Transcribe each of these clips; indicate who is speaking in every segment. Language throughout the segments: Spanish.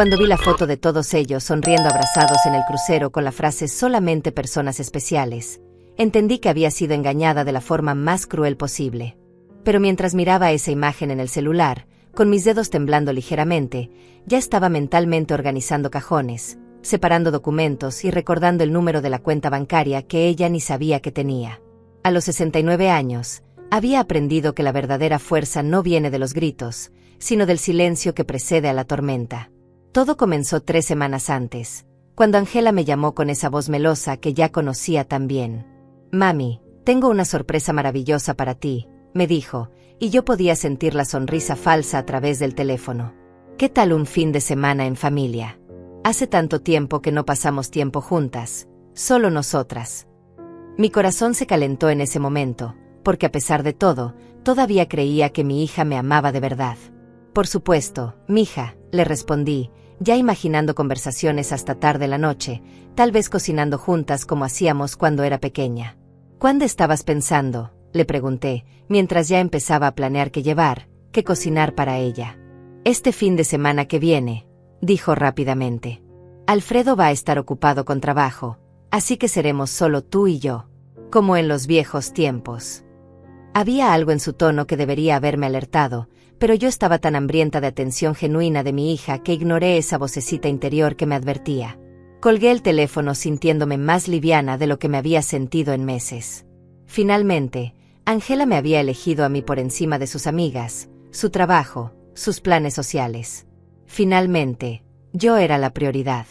Speaker 1: Cuando vi la foto de todos ellos sonriendo abrazados en el crucero con la frase «solamente personas especiales», entendí que había sido engañada de la forma más cruel posible. Pero mientras miraba esa imagen en el celular, con mis dedos temblando ligeramente, ya estaba mentalmente organizando cajones, separando documentos y recordando el número de la cuenta bancaria que ella ni sabía que tenía. A los 69 años, había aprendido que la verdadera fuerza no viene de los gritos, sino del silencio que precede a la tormenta. Todo comenzó 3 semanas antes, cuando Angela me llamó con esa voz melosa que ya conocía tan bien. «Mami, tengo una sorpresa maravillosa para ti», me dijo, y yo podía sentir la sonrisa falsa a través del teléfono. «¿Qué tal un fin de semana en familia? Hace tanto tiempo que no pasamos tiempo juntas, solo nosotras». Mi corazón se calentó en ese momento, porque a pesar de todo, todavía creía que mi hija me amaba de verdad. «Por supuesto, mija», le respondí, ya imaginando conversaciones hasta tarde la noche, tal vez cocinando juntas como hacíamos cuando era pequeña. «¿Cuándo estabas pensando?», le pregunté, mientras ya empezaba a planear qué llevar, qué cocinar para ella. «Este fin de semana que viene», dijo rápidamente. «Alfredo va a estar ocupado con trabajo, así que seremos solo tú y yo, como en los viejos tiempos». Había algo en su tono que debería haberme alertado, pero yo estaba tan hambrienta de atención genuina de mi hija que ignoré esa vocecita interior que me advertía. Colgué el teléfono sintiéndome más liviana de lo que me había sentido en meses. Finalmente, Angela me había elegido a mí por encima de sus amigas, su trabajo, sus planes sociales. Finalmente, yo era la prioridad.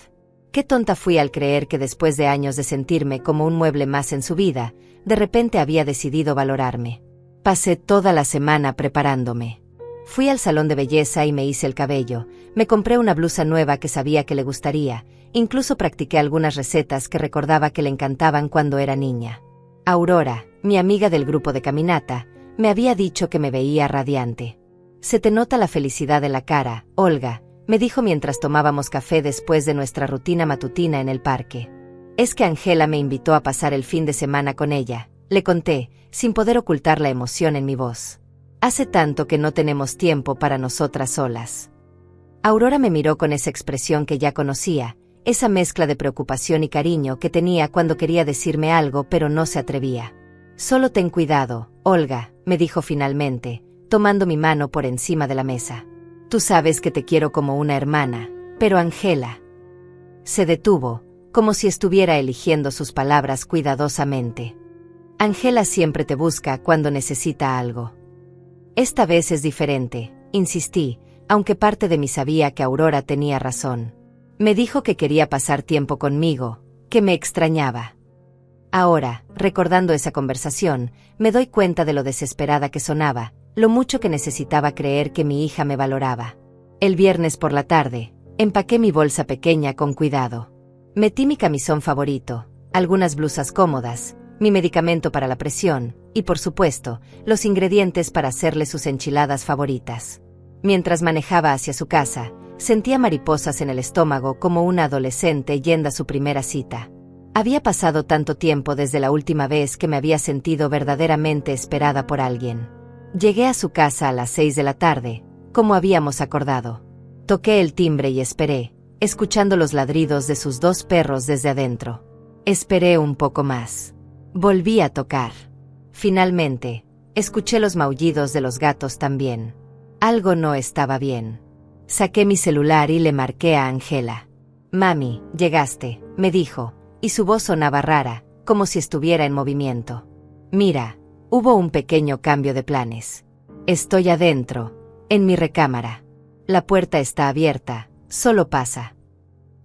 Speaker 1: Qué tonta fui al creer que después de años de sentirme como un mueble más en su vida, de repente había decidido valorarme. Pasé toda la semana preparándome. Fui al salón de belleza y me hice el cabello, me compré una blusa nueva que sabía que le gustaría, incluso practiqué algunas recetas que recordaba que le encantaban cuando era niña. Aurora, mi amiga del grupo de caminata, me había dicho que me veía radiante. «Se te nota la felicidad en la cara, Olga», me dijo mientras tomábamos café después de nuestra rutina matutina en el parque. «Es que Angela me invitó a pasar el fin de semana con ella», le conté, sin poder ocultar la emoción en mi voz. «Hace tanto que no tenemos tiempo para nosotras solas». Aurora me miró con esa expresión que ya conocía, esa mezcla de preocupación y cariño que tenía cuando quería decirme algo pero no se atrevía. «Solo ten cuidado, Olga», me dijo finalmente, tomando mi mano por encima de la mesa. «Tú sabes que te quiero como una hermana, pero Angela». Se detuvo, como si estuviera eligiendo sus palabras cuidadosamente. «Angela siempre te busca cuando necesita algo. Esta vez es diferente», insistí, aunque parte de mí sabía que Aurora tenía razón. Me dijo que quería pasar tiempo conmigo, que me extrañaba. Ahora, recordando esa conversación, me doy cuenta de lo desesperada que sonaba, lo mucho que necesitaba creer que mi hija me valoraba. El viernes por la tarde, empaqué mi bolsa pequeña con cuidado. Metí mi camisón favorito, algunas blusas cómodas, mi medicamento para la presión, y por supuesto, los ingredientes para hacerle sus enchiladas favoritas. Mientras manejaba hacia su casa, sentía mariposas en el estómago como una adolescente yendo a su primera cita. Había pasado tanto tiempo desde la última vez que me había sentido verdaderamente esperada por alguien. Llegué a su casa a las 6 de la tarde, como habíamos acordado. Toqué el timbre y esperé, escuchando los ladridos de sus 2 perros desde adentro. Esperé un poco más. Volví a tocar. Finalmente, escuché los maullidos de los gatos también. Algo no estaba bien. Saqué mi celular y le marqué a Angela. «Mami, llegaste», me dijo, y su voz sonaba rara, como si estuviera en movimiento. «Mira, hubo un pequeño cambio de planes. Estoy adentro, en mi recámara. La puerta está abierta, solo pasa».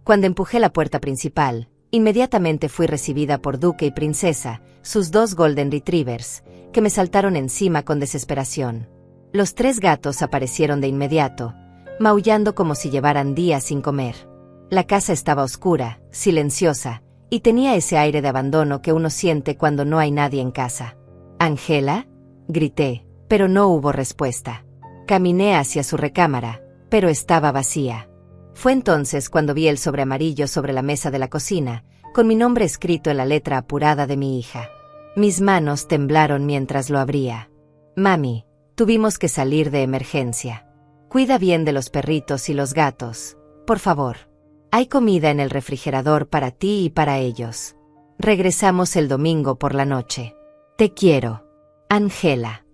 Speaker 1: Cuando empujé la puerta principal, inmediatamente fui recibida por Duque y Princesa, sus 2 Golden Retrievers, que me saltaron encima con desesperación. Los 3 gatos aparecieron de inmediato, maullando como si llevaran días sin comer. La casa estaba oscura, silenciosa, y tenía ese aire de abandono que uno siente cuando no hay nadie en casa. «¿Angela?», grité, pero no hubo respuesta. Caminé hacia su recámara, pero estaba vacía. Fue entonces cuando vi el sobre amarillo sobre la mesa de la cocina, con mi nombre escrito en la letra apurada de mi hija. Mis manos temblaron mientras lo abría. «Mami, tuvimos que salir de emergencia. Cuida bien de los perritos y los gatos», Por favor. Hay comida en el refrigerador para ti y para ellos. Regresamos el domingo por la noche. Te quiero. Angela.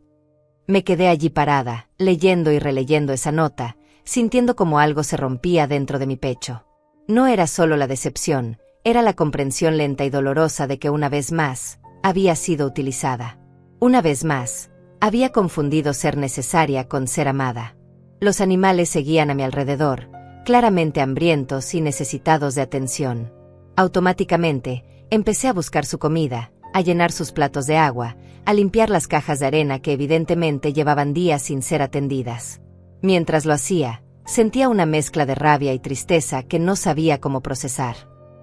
Speaker 1: Me quedé allí parada, leyendo y releyendo esa nota, sintiendo como algo se rompía dentro de mi pecho. No era solo la decepción, era la comprensión lenta y dolorosa de que una vez más, había sido utilizada. Una vez más, había confundido ser necesaria con ser amada. Los animales seguían a mi alrededor, claramente hambrientos y necesitados de atención. Automáticamente, empecé a buscar su comida, a llenar sus platos de agua, a limpiar las cajas de arena que evidentemente llevaban días sin ser atendidas. Mientras lo hacía, sentía una mezcla de rabia y tristeza que no sabía cómo procesar.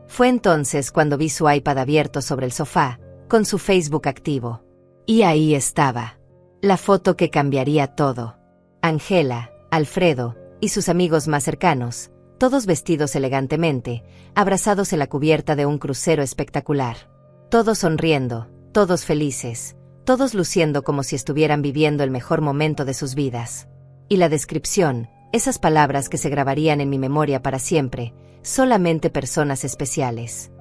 Speaker 1: Fue entonces cuando vi su iPad abierto sobre el sofá, con su Facebook activo. Y ahí estaba. La foto que cambiaría todo. Angela, Alfredo y sus amigos más cercanos, todos vestidos elegantemente, abrazados en la cubierta de un crucero espectacular. Todos sonriendo, todos felices, todos luciendo como si estuvieran viviendo el mejor momento de sus vidas. Y la descripción, esas palabras que se grabarían en mi memoria para siempre, solamente personas especiales.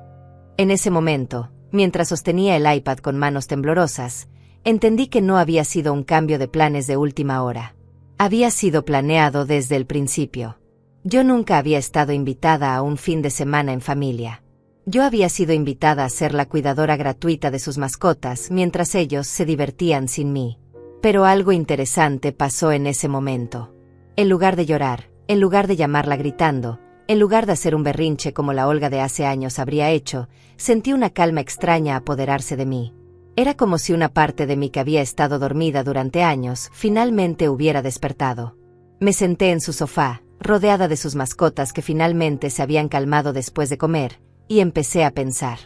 Speaker 1: En ese momento, mientras sostenía el iPad con manos temblorosas, entendí que no había sido un cambio de planes de última hora. Había sido planeado desde el principio. Yo nunca había estado invitada a un fin de semana en familia. Yo había sido invitada a ser la cuidadora gratuita de sus mascotas mientras ellos se divertían sin mí. Pero algo interesante pasó en ese momento. En lugar de llorar, en lugar de llamarla gritando, en lugar de hacer un berrinche como la Olga de hace años habría hecho, sentí una calma extraña apoderarse de mí. Era como si una parte de mí que había estado dormida durante años finalmente hubiera despertado. Me senté en su sofá, rodeada de sus mascotas que finalmente se habían calmado después de comer, y empecé a pensar,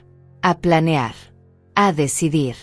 Speaker 1: a planear, a decidir.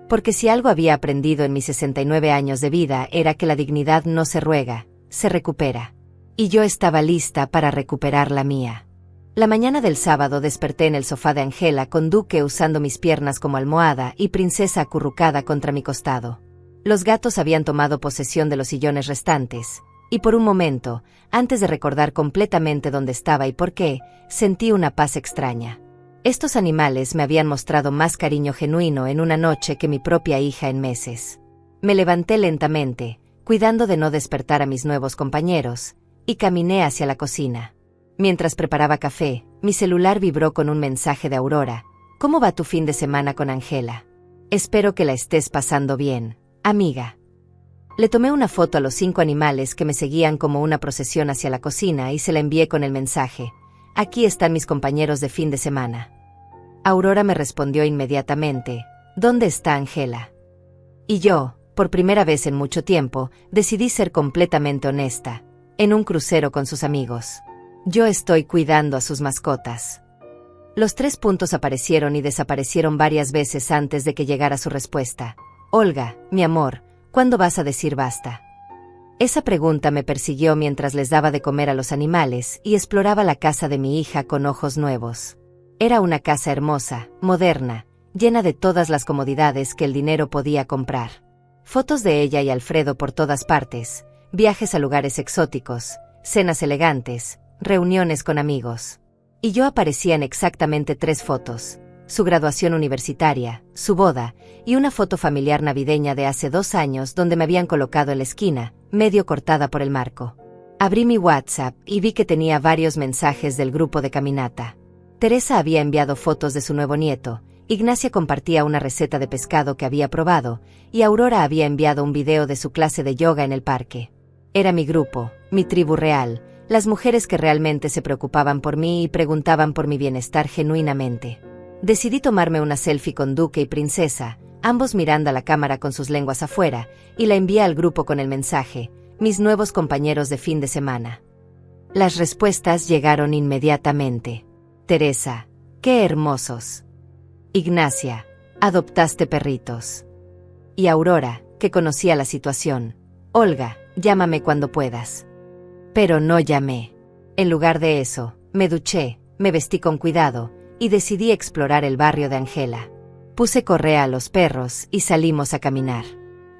Speaker 1: Porque si algo había aprendido en mis 69 años de vida era que la dignidad no se ruega, se recupera. Y yo estaba lista para recuperar la mía. La mañana del sábado desperté en el sofá de Angela con Duque usando mis piernas como almohada y Princesa acurrucada contra mi costado. Los gatos habían tomado posesión de los sillones restantes, y por un momento, antes de recordar completamente dónde estaba y por qué, sentí una paz extraña. Estos animales me habían mostrado más cariño genuino en una noche que mi propia hija en meses. Me levanté lentamente, cuidando de no despertar a mis nuevos compañeros, y caminé hacia la cocina. Mientras preparaba café, mi celular vibró con un mensaje de Aurora. ¿Cómo va tu fin de semana con Angela? Espero que la estés pasando bien, amiga. Le tomé una foto a los 5 animales que me seguían como una procesión hacia la cocina y se la envié con el mensaje. Aquí están mis compañeros de fin de semana. Aurora me respondió inmediatamente. ¿Dónde está Angela? Y yo, por primera vez en mucho tiempo, decidí ser completamente honesta. En un crucero con sus amigos. Yo estoy cuidando a sus mascotas. Los 3 puntos aparecieron y desaparecieron varias veces antes de que llegara su respuesta. Olga, mi amor, ¿cuándo vas a decir basta? Esa pregunta me persiguió mientras les daba de comer a los animales y exploraba la casa de mi hija con ojos nuevos. Era una casa hermosa, moderna, llena de todas las comodidades que el dinero podía comprar. Fotos de ella y Alfredo por todas partes, viajes a lugares exóticos, cenas elegantes, reuniones con amigos. Y yo aparecía en exactamente 3 fotos. Su graduación universitaria, su boda, y una foto familiar navideña de hace 2 años donde me habían colocado en la esquina, medio cortada por el marco. Abrí mi WhatsApp y vi que tenía varios mensajes del grupo de caminata. Teresa había enviado fotos de su nuevo nieto, Ignacia compartía una receta de pescado que había probado, y Aurora había enviado un video de su clase de yoga en el parque. Era mi grupo, mi tribu real, las mujeres que realmente se preocupaban por mí y preguntaban por mi bienestar genuinamente. Decidí tomarme una selfie con Duque y Princesa, ambos mirando a la cámara con sus lenguas afuera, y la envié al grupo con el mensaje, mis nuevos compañeros de fin de semana. Las respuestas llegaron inmediatamente. Teresa, qué hermosos. Ignacia, adoptaste perritos. Y Aurora, que conocía la situación. Olga, llámame cuando puedas. Pero no llamé. En lugar de eso, me duché, me vestí con cuidado, y decidí explorar el barrio de Angela. Puse correa a los perros y salimos a caminar.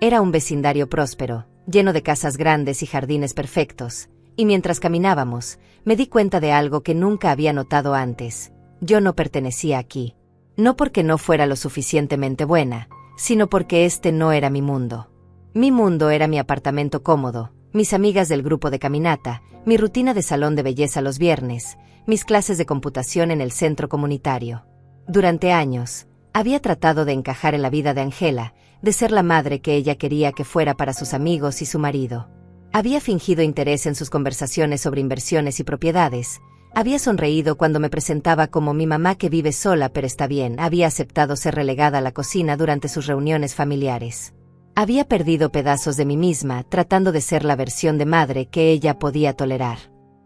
Speaker 1: Era un vecindario próspero, lleno de casas grandes y jardines perfectos, y mientras caminábamos, me di cuenta de algo que nunca había notado antes. Yo no pertenecía aquí. No porque no fuera lo suficientemente buena, sino porque este no era mi mundo. Mi mundo era mi apartamento cómodo, mis amigas del grupo de caminata, mi rutina de salón de belleza los viernes, mis clases de computación en el centro comunitario. Durante años, había tratado de encajar en la vida de Angela, de ser la madre que ella quería que fuera para sus amigos y su marido. Había fingido interés en sus conversaciones sobre inversiones y propiedades. Había sonreído cuando me presentaba como mi mamá que vive sola pero está bien. Había aceptado ser relegada a la cocina durante sus reuniones familiares. Había perdido pedazos de mí misma tratando de ser la versión de madre que ella podía tolerar.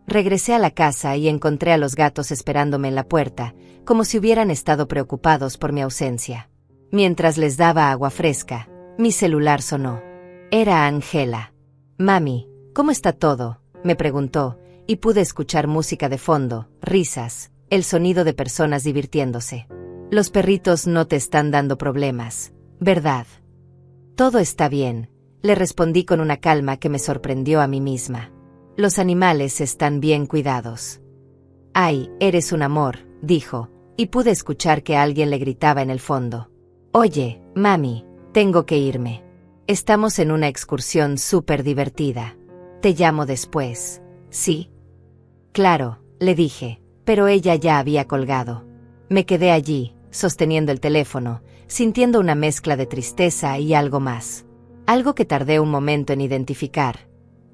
Speaker 1: Regresé a la casa y encontré a los gatos esperándome en la puerta, como si hubieran estado preocupados por mi ausencia. Mientras les daba agua fresca, mi celular sonó. Era Angela. «Mami, ¿cómo está todo?», me preguntó, y pude escuchar música de fondo, risas, el sonido de personas divirtiéndose. «Los perritos no te están dando problemas, ¿verdad?». «Todo está bien», le respondí con una calma que me sorprendió a mí misma. «Los animales están bien cuidados». «Ay, eres un amor», dijo, y pude escuchar que alguien le gritaba en el fondo. «Oye, mami, tengo que irme. Estamos en una excursión súper divertida. Te llamo después, ¿sí?». «Claro», le dije, pero ella ya había colgado. Me quedé allí, sosteniendo el teléfono, sintiendo una mezcla de tristeza y algo más. Algo que tardé un momento en identificar.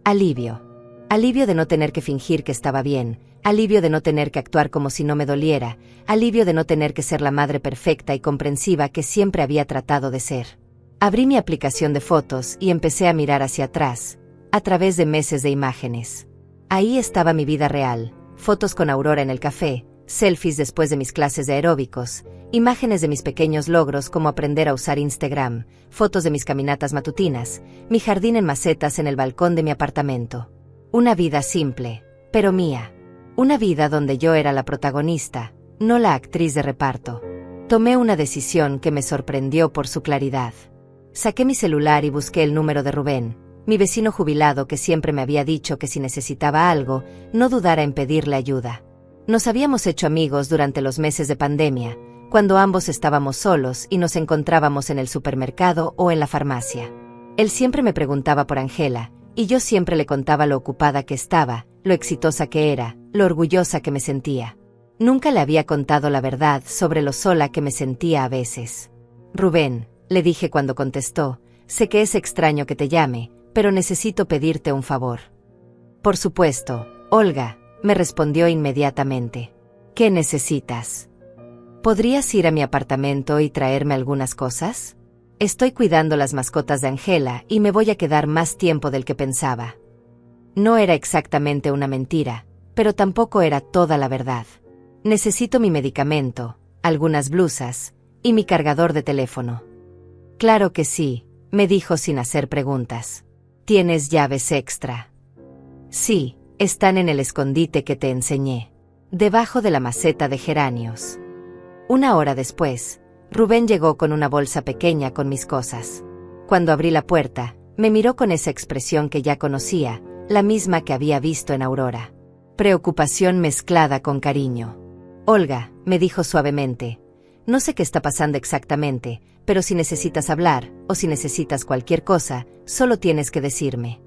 Speaker 1: Alivio. Alivio de no tener que fingir que estaba bien, alivio de no tener que actuar como si no me doliera, alivio de no tener que ser la madre perfecta y comprensiva que siempre había tratado de ser. Abrí mi aplicación de fotos y empecé a mirar hacia atrás, a través de meses de imágenes. Ahí estaba mi vida real, fotos con Aurora en el café, selfies después de mis clases de aeróbicos, imágenes de mis pequeños logros como aprender a usar Instagram, fotos de mis caminatas matutinas, mi jardín en macetas en el balcón de mi apartamento. Una vida simple, pero mía. Una vida donde yo era la protagonista, no la actriz de reparto. Tomé una decisión que me sorprendió por su claridad. Saqué mi celular y busqué el número de Rubén, mi vecino jubilado que siempre me había dicho que si necesitaba algo, no dudara en pedirle ayuda. Nos habíamos hecho amigos durante los meses de pandemia, cuando ambos estábamos solos y nos encontrábamos en el supermercado o en la farmacia. Él siempre me preguntaba por Angela, y yo siempre le contaba lo ocupada que estaba, lo exitosa que era, lo orgullosa que me sentía. Nunca le había contado la verdad sobre lo sola que me sentía a veces. «Rubén», le dije cuando contestó, «sé que es extraño que te llame, pero necesito pedirte un favor». «Por supuesto, Olga», me respondió inmediatamente. «¿Qué necesitas? ¿Podrías ir a mi apartamento y traerme algunas cosas? Estoy cuidando las mascotas de Angela y me voy a quedar más tiempo del que pensaba». No era exactamente una mentira, pero tampoco era toda la verdad. Necesito mi medicamento, algunas blusas, y mi cargador de teléfono. «Claro que sí», me dijo sin hacer preguntas. «¿Tienes llaves extra?». «Sí, están en el escondite que te enseñé, debajo de la maceta de geranios». Una hora después, Rubén llegó con una bolsa pequeña con mis cosas. Cuando abrí la puerta, me miró con esa expresión que ya conocía, la misma que había visto en Aurora. Preocupación mezclada con cariño. «Olga», me dijo suavemente, «no sé qué está pasando exactamente, pero si necesitas hablar, o si necesitas cualquier cosa, solo tienes que decirme».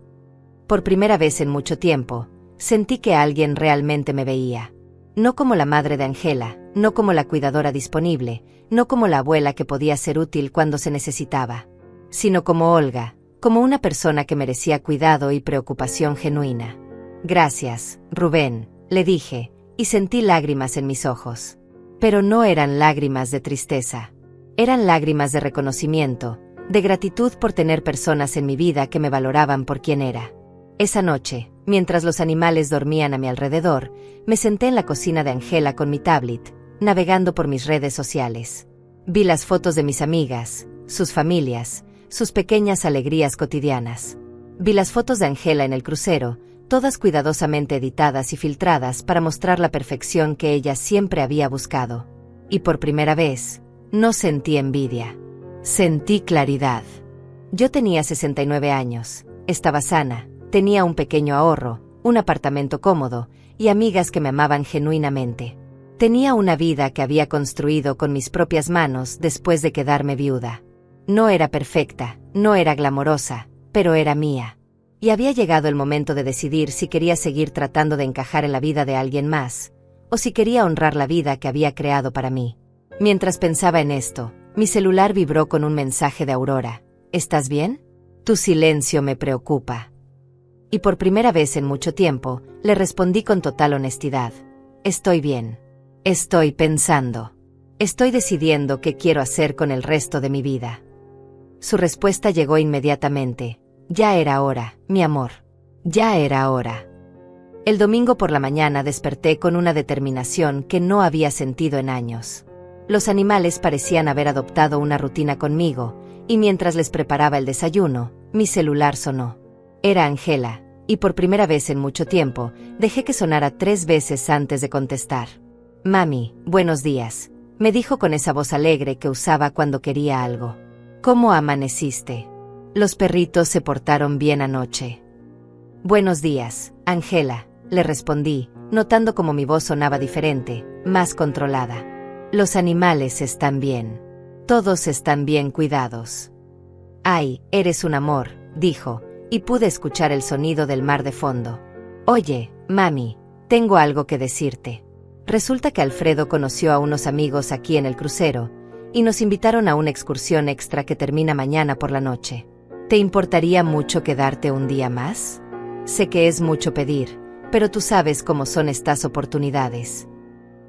Speaker 1: Por primera vez en mucho tiempo, sentí que alguien realmente me veía. No como la madre de Angela, no como la cuidadora disponible, no como la abuela que podía ser útil cuando se necesitaba, sino como Olga, como una persona que merecía cuidado y preocupación genuina. «Gracias, Rubén», le dije, y sentí lágrimas en mis ojos. Pero no eran lágrimas de tristeza. Eran lágrimas de reconocimiento, de gratitud por tener personas en mi vida que me valoraban por quien era. Esa noche, mientras los animales dormían a mi alrededor, me senté en la cocina de Angela con mi tablet, navegando por mis redes sociales. Vi las fotos de mis amigas, sus familias, sus pequeñas alegrías cotidianas. Vi las fotos de Angela en el crucero, todas cuidadosamente editadas y filtradas para mostrar la perfección que ella siempre había buscado. Y por primera vez, no sentí envidia. Sentí claridad. Yo tenía 69 años, estaba sana, tenía un pequeño ahorro, un apartamento cómodo y amigas que me amaban genuinamente. Tenía una vida que había construido con mis propias manos después de quedarme viuda. No era perfecta, no era glamorosa, pero era mía. Y había llegado el momento de decidir si quería seguir tratando de encajar en la vida de alguien más, o si quería honrar la vida que había creado para mí. Mientras pensaba en esto, mi celular vibró con un mensaje de Aurora. ¿Estás bien? Tu silencio me preocupa. Y por primera vez en mucho tiempo, le respondí con total honestidad. Estoy bien. Estoy pensando. Estoy decidiendo qué quiero hacer con el resto de mi vida. Su respuesta llegó inmediatamente. Ya era hora, mi amor. Ya era hora. El domingo por la mañana desperté con una determinación que no había sentido en años. Los animales parecían haber adoptado una rutina conmigo, y mientras les preparaba el desayuno, mi celular sonó. Era Angela, y por primera vez en mucho tiempo, dejé que sonara 3 veces antes de contestar. Mami, buenos días, me dijo con esa voz alegre que usaba cuando quería algo. ¿Cómo amaneciste? Los perritos se portaron bien anoche. Buenos días, Angela, le respondí, notando cómo mi voz sonaba diferente, más controlada. Los animales están bien. Todos están bien cuidados. Ay, eres un amor, dijo, y pude escuchar el sonido del mar de fondo. Oye, mami, tengo algo que decirte. Resulta que Alfredo conoció a unos amigos aquí en el crucero, y nos invitaron a una excursión extra que termina mañana por la noche. ¿Te importaría mucho quedarte un día más? Sé que es mucho pedir, pero tú sabes cómo son estas oportunidades.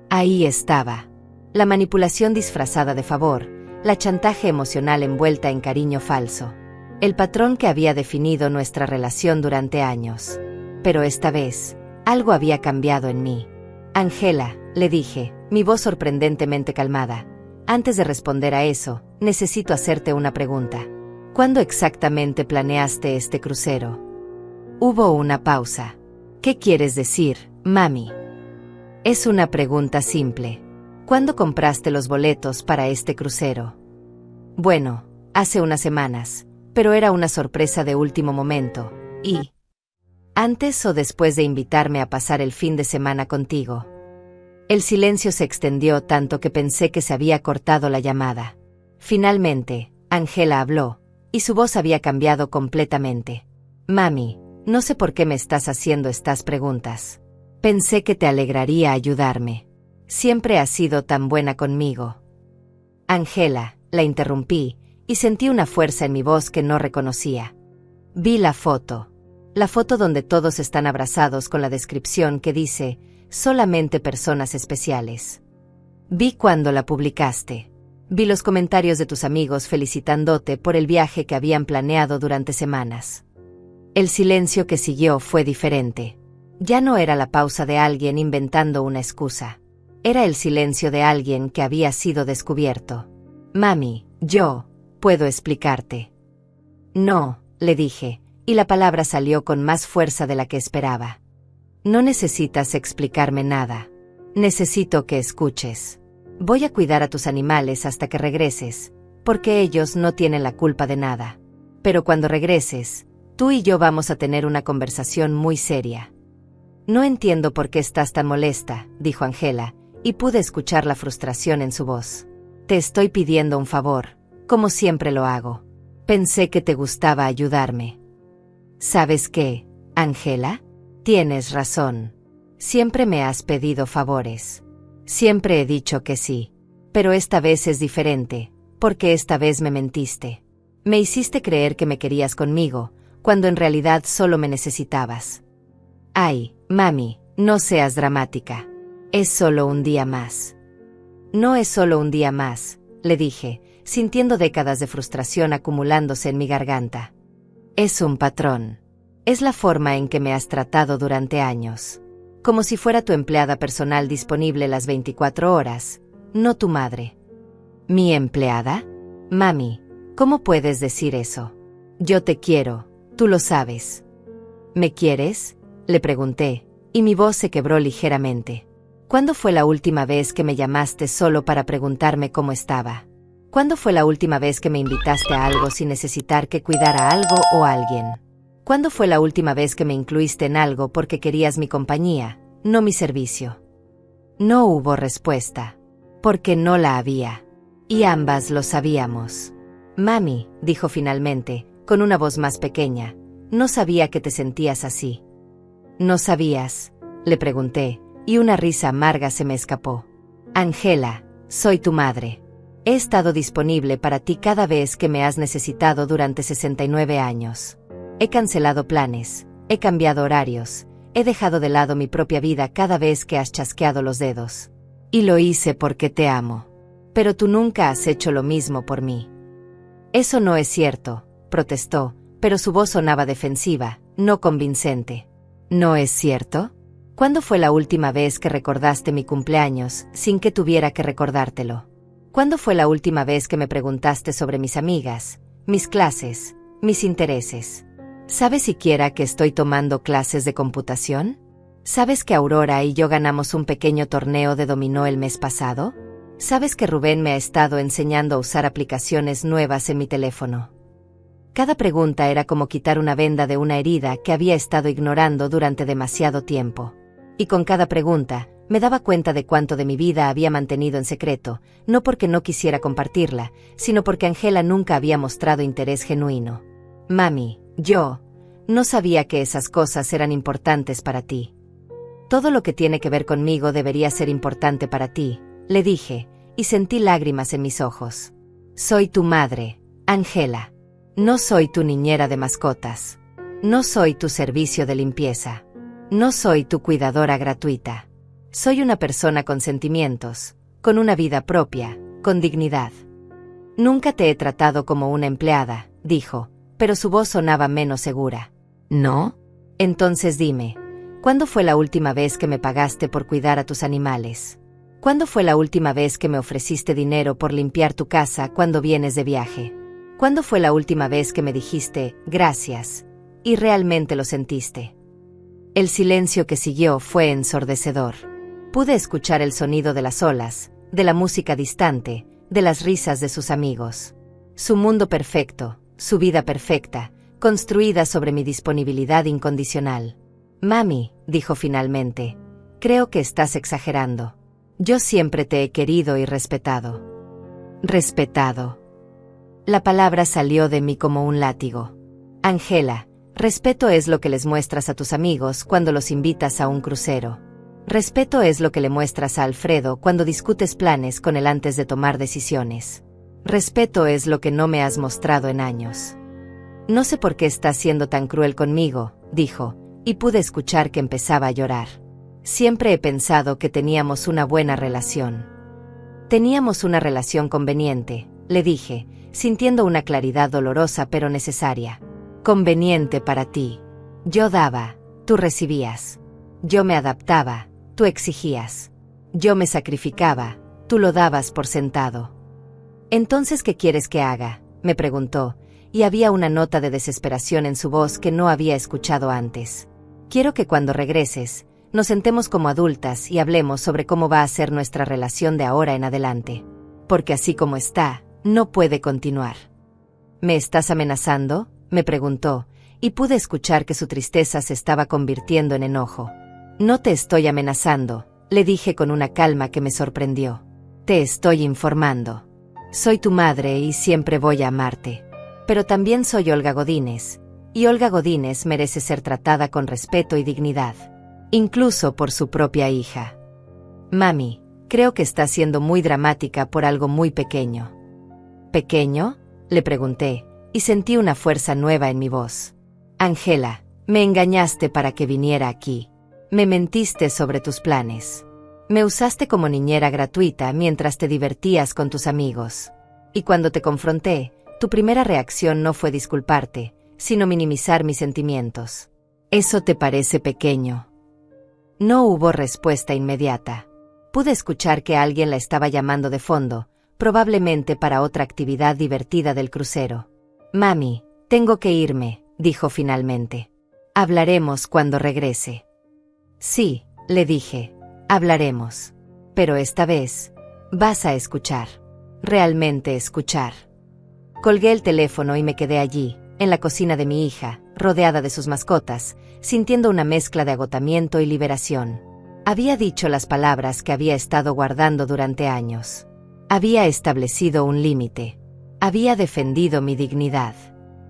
Speaker 1: Ahí estaba. La manipulación disfrazada de favor, la chantaje emocional envuelta en cariño falso. El patrón que había definido nuestra relación durante años. Pero esta vez, algo había cambiado en mí. Angela, le dije, mi voz sorprendentemente calmada. Antes de responder a eso, necesito hacerte una pregunta. ¿Cuándo exactamente planeaste este crucero? Hubo una pausa. ¿Qué quieres decir, mami? Es una pregunta simple. ¿Cuándo compraste los boletos para este crucero? Bueno, hace unas semanas, pero era una sorpresa de último momento, y... ¿Antes o después de invitarme a pasar el fin de semana contigo? El silencio se extendió tanto que pensé que se había cortado la llamada. Finalmente, Angela habló, y su voz había cambiado completamente. Mami, no sé por qué me estás haciendo estas preguntas. Pensé que te alegraría ayudarme. Siempre has sido tan buena conmigo. Angela, la interrumpí, y sentí una fuerza en mi voz que no reconocía. Vi la foto donde todos están abrazados con la descripción que dice, solamente personas especiales. Vi cuando la publicaste. Vi los comentarios de tus amigos felicitándote por el viaje que habían planeado durante semanas. El silencio que siguió fue diferente. Ya no era la pausa de alguien inventando una excusa. Era el silencio de alguien que había sido descubierto. Mami, yo puedo explicarte. No, le dije, y la palabra salió con más fuerza de la que esperaba. No necesitas explicarme nada. Necesito que escuches. Voy a cuidar a tus animales hasta que regreses, porque ellos no tienen la culpa de nada. Pero cuando regreses, tú y yo vamos a tener una conversación muy seria. No entiendo por qué estás tan molesta, dijo Angela, y pude escuchar la frustración en su voz. Te estoy pidiendo un favor, como siempre lo hago. Pensé que te gustaba ayudarme. ¿Sabes qué, Angela? Tienes razón. Siempre me has pedido favores. Siempre he dicho que sí. Pero esta vez es diferente, porque esta vez me mentiste. Me hiciste creer que me querías conmigo, cuando en realidad solo me necesitabas. Ay, mami, no seas dramática. Es solo un día más. No es solo un día más, le dije, sintiendo décadas de frustración acumulándose en mi garganta. Es un patrón. Es la forma en que me has tratado durante años. Como si fuera tu empleada personal disponible las 24 horas, no tu madre. ¿Mi empleada? Mami, ¿cómo puedes decir eso? Yo te quiero, tú lo sabes. ¿Me quieres?, le pregunté, y mi voz se quebró ligeramente. ¿Cuándo fue la última vez que me llamaste solo para preguntarme cómo estaba? ¿Cuándo fue la última vez que me invitaste a algo sin necesitar que cuidara algo o alguien? ¿Cuándo fue la última vez que me incluiste en algo porque querías mi compañía, no mi servicio? No hubo respuesta. Porque no la había. Y ambas lo sabíamos. Mami, dijo finalmente, con una voz más pequeña, no sabía que te sentías así. ¿No sabías? Le pregunté, y una risa amarga se me escapó. Angela, soy tu madre. He estado disponible para ti cada vez que me has necesitado durante 69 años. He cancelado planes, he cambiado horarios, he dejado de lado mi propia vida cada vez que has chasqueado los dedos. Y lo hice porque te amo. Pero tú nunca has hecho lo mismo por mí. Eso no es cierto, protestó, pero su voz sonaba defensiva, no convincente. ¿No es cierto? ¿Cuándo fue la última vez que recordaste mi cumpleaños sin que tuviera que recordártelo? ¿Cuándo fue la última vez que me preguntaste sobre mis amigas, mis clases, mis intereses? ¿Sabes siquiera que estoy tomando clases de computación? ¿Sabes que Aurora y yo ganamos un pequeño torneo de dominó el mes pasado? ¿Sabes que Rubén me ha estado enseñando a usar aplicaciones nuevas en mi teléfono? Cada pregunta era como quitar una venda de una herida que había estado ignorando durante demasiado tiempo. Y con cada pregunta, me daba cuenta de cuánto de mi vida había mantenido en secreto, no porque no quisiera compartirla, sino porque Angela nunca había mostrado interés genuino. Mami, yo no sabía que esas cosas eran importantes para ti. Todo lo que tiene que ver conmigo debería ser importante para ti, le dije, y sentí lágrimas en mis ojos. Soy tu madre, Angela. No soy tu niñera de mascotas. No soy tu servicio de limpieza. No soy tu cuidadora gratuita. Soy una persona con sentimientos, con una vida propia, con dignidad. Nunca te he tratado como una empleada, dijo, pero su voz sonaba menos segura. ¿No? Entonces dime, ¿cuándo fue la última vez que me pagaste por cuidar a tus animales? ¿Cuándo fue la última vez que me ofreciste dinero por limpiar tu casa cuando vienes de viaje? ¿Cuándo fue la última vez que me dijiste, gracias, y realmente lo sentiste? El silencio que siguió fue ensordecedor. Pude escuchar el sonido de las olas, de la música distante, de las risas de sus amigos. Su mundo perfecto, su vida perfecta, construida sobre mi disponibilidad incondicional. Mami, dijo finalmente, creo que estás exagerando. Yo siempre te he querido y respetado. Respetado. La palabra salió de mí como un látigo. Angela, respeto es lo que les muestras a tus amigos cuando los invitas a un crucero. Respeto es lo que le muestras a Alfredo cuando discutes planes con él antes de tomar decisiones. Respeto es lo que no me has mostrado en años. No sé por qué estás siendo tan cruel conmigo, dijo, y pude escuchar que empezaba a llorar. Siempre he pensado que teníamos una buena relación. Teníamos una relación conveniente, le dije, sintiendo una claridad dolorosa pero necesaria. Conveniente para ti. Yo daba, tú recibías. Yo me adaptaba, tú exigías. Yo me sacrificaba, tú lo dabas por sentado. ¿Entonces qué quieres que haga?, me preguntó, y había una nota de desesperación en su voz que no había escuchado antes. Quiero que cuando regreses, nos sentemos como adultas y hablemos sobre cómo va a ser nuestra relación de ahora en adelante. Porque así como está, no puede continuar. ¿Me estás amenazando?, me preguntó, y pude escuchar que su tristeza se estaba convirtiendo en enojo. No te estoy amenazando, le dije con una calma que me sorprendió. Te estoy informando. Soy tu madre y siempre voy a amarte. Pero también soy Olga Godínez, y Olga Godínez merece ser tratada con respeto y dignidad, incluso por su propia hija. Mami, creo que está siendo muy dramática por algo muy pequeño. ¿Pequeño?, le pregunté, y sentí una fuerza nueva en mi voz. Angela, me engañaste para que viniera aquí. Me mentiste sobre tus planes. Me usaste como niñera gratuita mientras te divertías con tus amigos. Y cuando te confronté, tu primera reacción no fue disculparte, sino minimizar mis sentimientos. ¿Eso te parece pequeño? No hubo respuesta inmediata. Pude escuchar que alguien la estaba llamando de fondo, probablemente para otra actividad divertida del crucero. Mami, tengo que irme, dijo finalmente. Hablaremos cuando regrese. Sí, le dije, hablaremos. Pero esta vez, vas a escuchar. Realmente escuchar. Colgué el teléfono y me quedé allí, en la cocina de mi hija, rodeada de sus mascotas, sintiendo una mezcla de agotamiento y liberación. Había dicho las palabras que había estado guardando durante años. Había establecido un límite. Había defendido mi dignidad.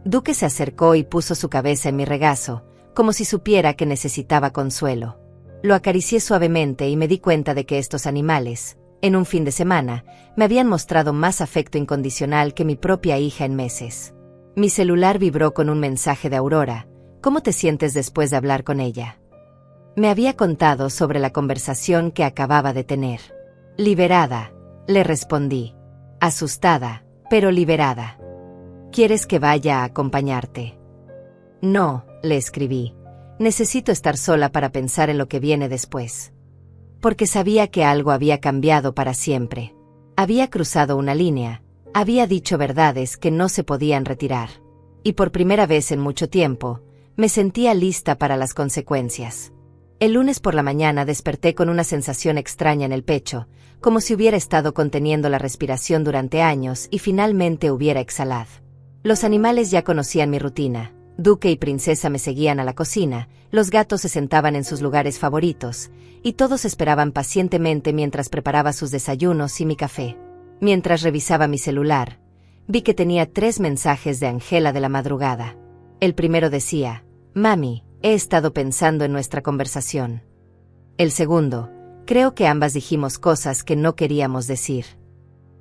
Speaker 1: Duque se acercó y puso su cabeza en mi regazo, como si supiera que necesitaba consuelo. Lo acaricié suavemente y me di cuenta de que estos animales, en un fin de semana, me habían mostrado más afecto incondicional que mi propia hija en meses. Mi celular vibró con un mensaje de Aurora. ¿Cómo te sientes después de hablar con ella? Me había contado sobre la conversación que acababa de tener. Liberada, le respondí. Asustada, pero liberada. ¿Quieres que vaya a acompañarte? No, le escribí. Necesito estar sola para pensar en lo que viene después. Porque sabía que algo había cambiado para siempre. Había cruzado una línea, había dicho verdades que no se podían retirar. Y por primera vez en mucho tiempo, me sentía lista para las consecuencias. El lunes por la mañana desperté con una sensación extraña en el pecho, como si hubiera estado conteniendo la respiración durante años y finalmente hubiera exhalado. Los animales ya conocían mi rutina. Duque y Princesa me seguían a la cocina, los gatos se sentaban en sus lugares favoritos, y todos esperaban pacientemente mientras preparaba sus desayunos y mi café. Mientras revisaba mi celular, vi que tenía 3 mensajes de Angela de la madrugada. El primero decía: Mami, he estado pensando en nuestra conversación. El segundo: creo que ambas dijimos cosas que no queríamos decir.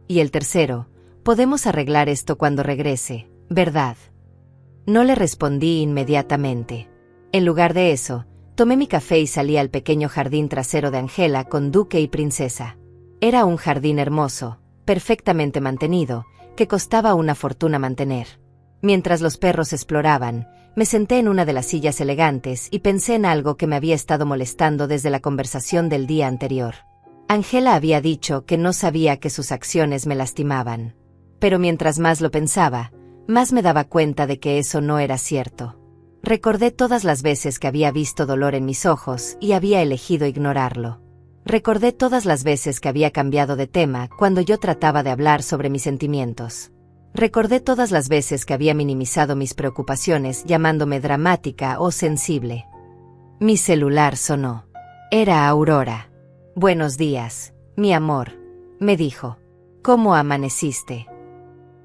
Speaker 1: Y el tercero: podemos arreglar esto cuando regrese, ¿verdad? No le respondí inmediatamente. En lugar de eso, tomé mi café y salí al pequeño jardín trasero de Angela con Duque y Princesa. Era un jardín hermoso, perfectamente mantenido, que costaba una fortuna mantener. Mientras los perros exploraban, me senté en una de las sillas elegantes y pensé en algo que me había estado molestando desde la conversación del día anterior. Angela había dicho que no sabía que sus acciones me lastimaban. Pero mientras más lo pensaba, más me daba cuenta de que eso no era cierto. Recordé todas las veces que había visto dolor en mis ojos y había elegido ignorarlo. Recordé todas las veces que había cambiado de tema cuando yo trataba de hablar sobre mis sentimientos. Recordé todas las veces que había minimizado mis preocupaciones llamándome dramática o sensible. Mi celular sonó. Era Aurora. Buenos días, mi amor, me dijo. ¿Cómo amaneciste?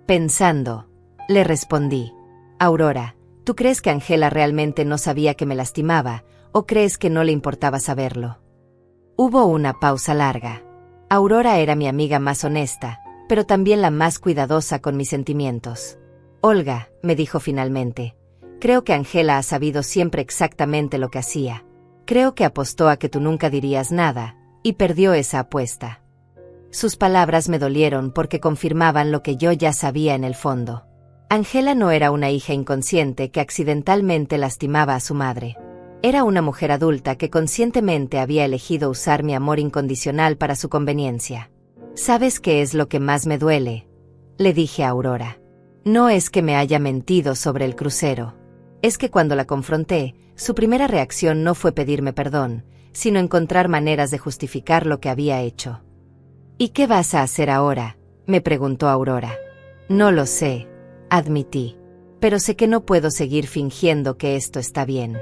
Speaker 1: Pensando. Le respondí. Aurora, ¿tú crees que Angela realmente no sabía que me lastimaba, o crees que no le importaba saberlo? Hubo una pausa larga. Aurora era mi amiga más honesta, pero también la más cuidadosa con mis sentimientos. Olga, me dijo finalmente, creo que Angela ha sabido siempre exactamente lo que hacía. Creo que apostó a que tú nunca dirías nada, y perdió esa apuesta. Sus palabras me dolieron porque confirmaban lo que yo ya sabía en el fondo. Angela no era una hija inconsciente que accidentalmente lastimaba a su madre. Era una mujer adulta que conscientemente había elegido usar mi amor incondicional para su conveniencia. ¿Sabes qué es lo que más me duele?, le dije a Aurora. No es que me haya mentido sobre el crucero. Es que cuando la confronté, su primera reacción no fue pedirme perdón, sino encontrar maneras de justificar lo que había hecho. ¿Y qué vas a hacer ahora?, me preguntó Aurora. No lo sé, admití. Pero sé que no puedo seguir fingiendo que esto está bien.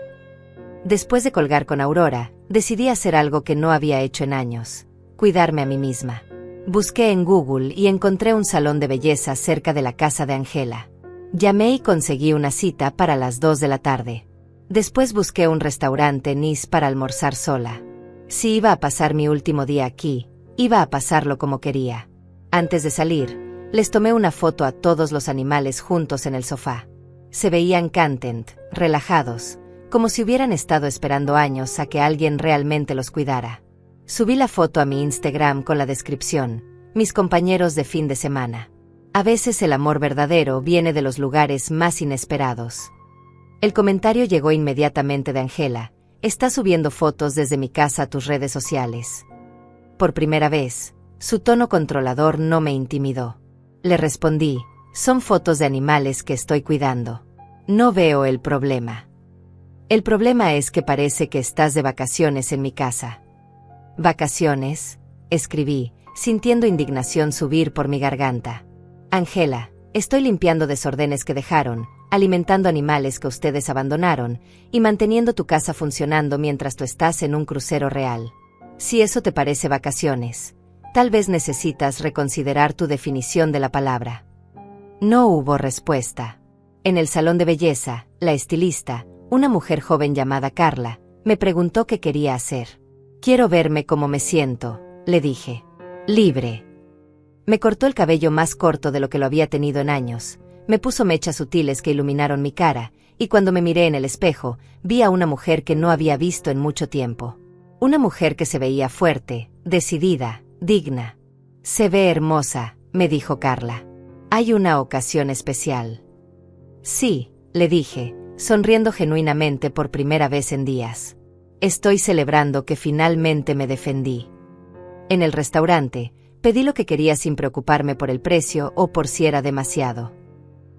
Speaker 1: Después de colgar con Aurora, decidí hacer algo que no había hecho en años: cuidarme a mí misma. Busqué en Google y encontré un salón de belleza cerca de la casa de Angela. Llamé y conseguí una cita para las 2 de la tarde. Después busqué un restaurante en Nice para almorzar sola. Si iba a pasar mi último día aquí, iba a pasarlo como quería. Antes de salir, les tomé una foto a todos los animales juntos en el sofá. Se veían content, relajados, como si hubieran estado esperando años a que alguien realmente los cuidara. Subí la foto a mi Instagram con la descripción: mis compañeros de fin de semana. A veces el amor verdadero viene de los lugares más inesperados. El comentario llegó inmediatamente de Angela: está subiendo fotos desde mi casa a tus redes sociales. Por primera vez, su tono controlador no me intimidó. Le respondí: son fotos de animales que estoy cuidando. No veo el problema. El problema es que parece que estás de vacaciones en mi casa. ¿Vacaciones?, escribí, sintiendo indignación subir por mi garganta. Angela, estoy limpiando desórdenes que dejaron, alimentando animales que ustedes abandonaron y manteniendo tu casa funcionando mientras tú estás en un crucero real. Si eso te parece vacaciones, tal vez necesitas reconsiderar tu definición de la palabra. No hubo respuesta. En el salón de belleza, la estilista, una mujer joven llamada Carla, me preguntó qué quería hacer. Quiero verme como me siento, le dije. Libre. Me cortó el cabello más corto de lo que lo había tenido en años, me puso mechas sutiles que iluminaron mi cara, y cuando me miré en el espejo, vi a una mujer que no había visto en mucho tiempo. Una mujer que se veía fuerte, decidida, digna. Se ve hermosa, me dijo Carla. ¿Hay una ocasión especial? Sí, le dije, sonriendo genuinamente por primera vez en días. Estoy celebrando que finalmente me defendí. En el restaurante, pedí lo que quería sin preocuparme por el precio o por si era demasiado.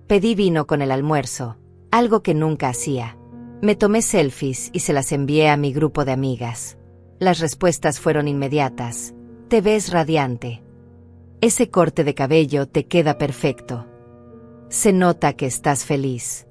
Speaker 1: Pedí vino con el almuerzo, algo que nunca hacía. Me tomé selfies y se las envié a mi grupo de amigas. Las respuestas fueron inmediatas. Te ves radiante. Ese corte de cabello te queda perfecto. Se nota que estás feliz.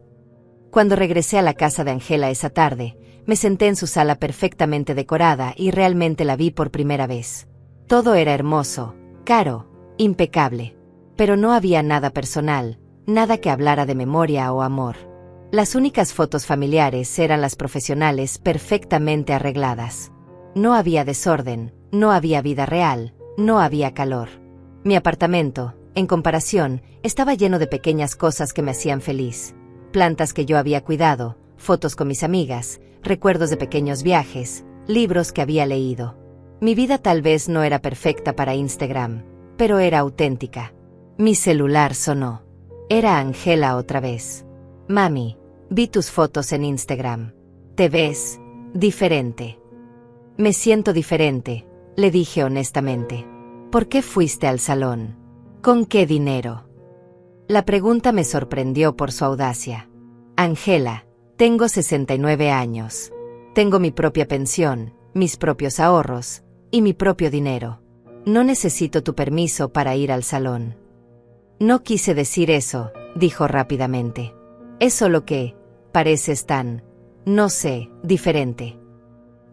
Speaker 1: Cuando regresé a la casa de Angela esa tarde, me senté en su sala perfectamente decorada y realmente la vi por primera vez. Todo era hermoso, caro, impecable. Pero no había nada personal, nada que hablara de memoria o amor. Las únicas fotos familiares eran las profesionales perfectamente arregladas. No había desorden, no había vida real, no había calor. Mi apartamento, en comparación, estaba lleno de pequeñas cosas que me hacían feliz. Plantas que yo había cuidado, fotos con mis amigas, recuerdos de pequeños viajes, libros que había leído. Mi vida tal vez no era perfecta para Instagram, pero era auténtica. Mi celular sonó. Era Angela otra vez. Mami, vi tus fotos en Instagram. Te ves diferente. Me siento diferente, le dije honestamente. ¿Por qué fuiste al salón? ¿Con qué dinero? La pregunta me sorprendió por su audacia. Angela, tengo 69 años. Tengo mi propia pensión, mis propios ahorros y mi propio dinero. No necesito tu permiso para ir al salón. No quise decir eso, dijo rápidamente. Es solo que pareces tan, no sé, diferente.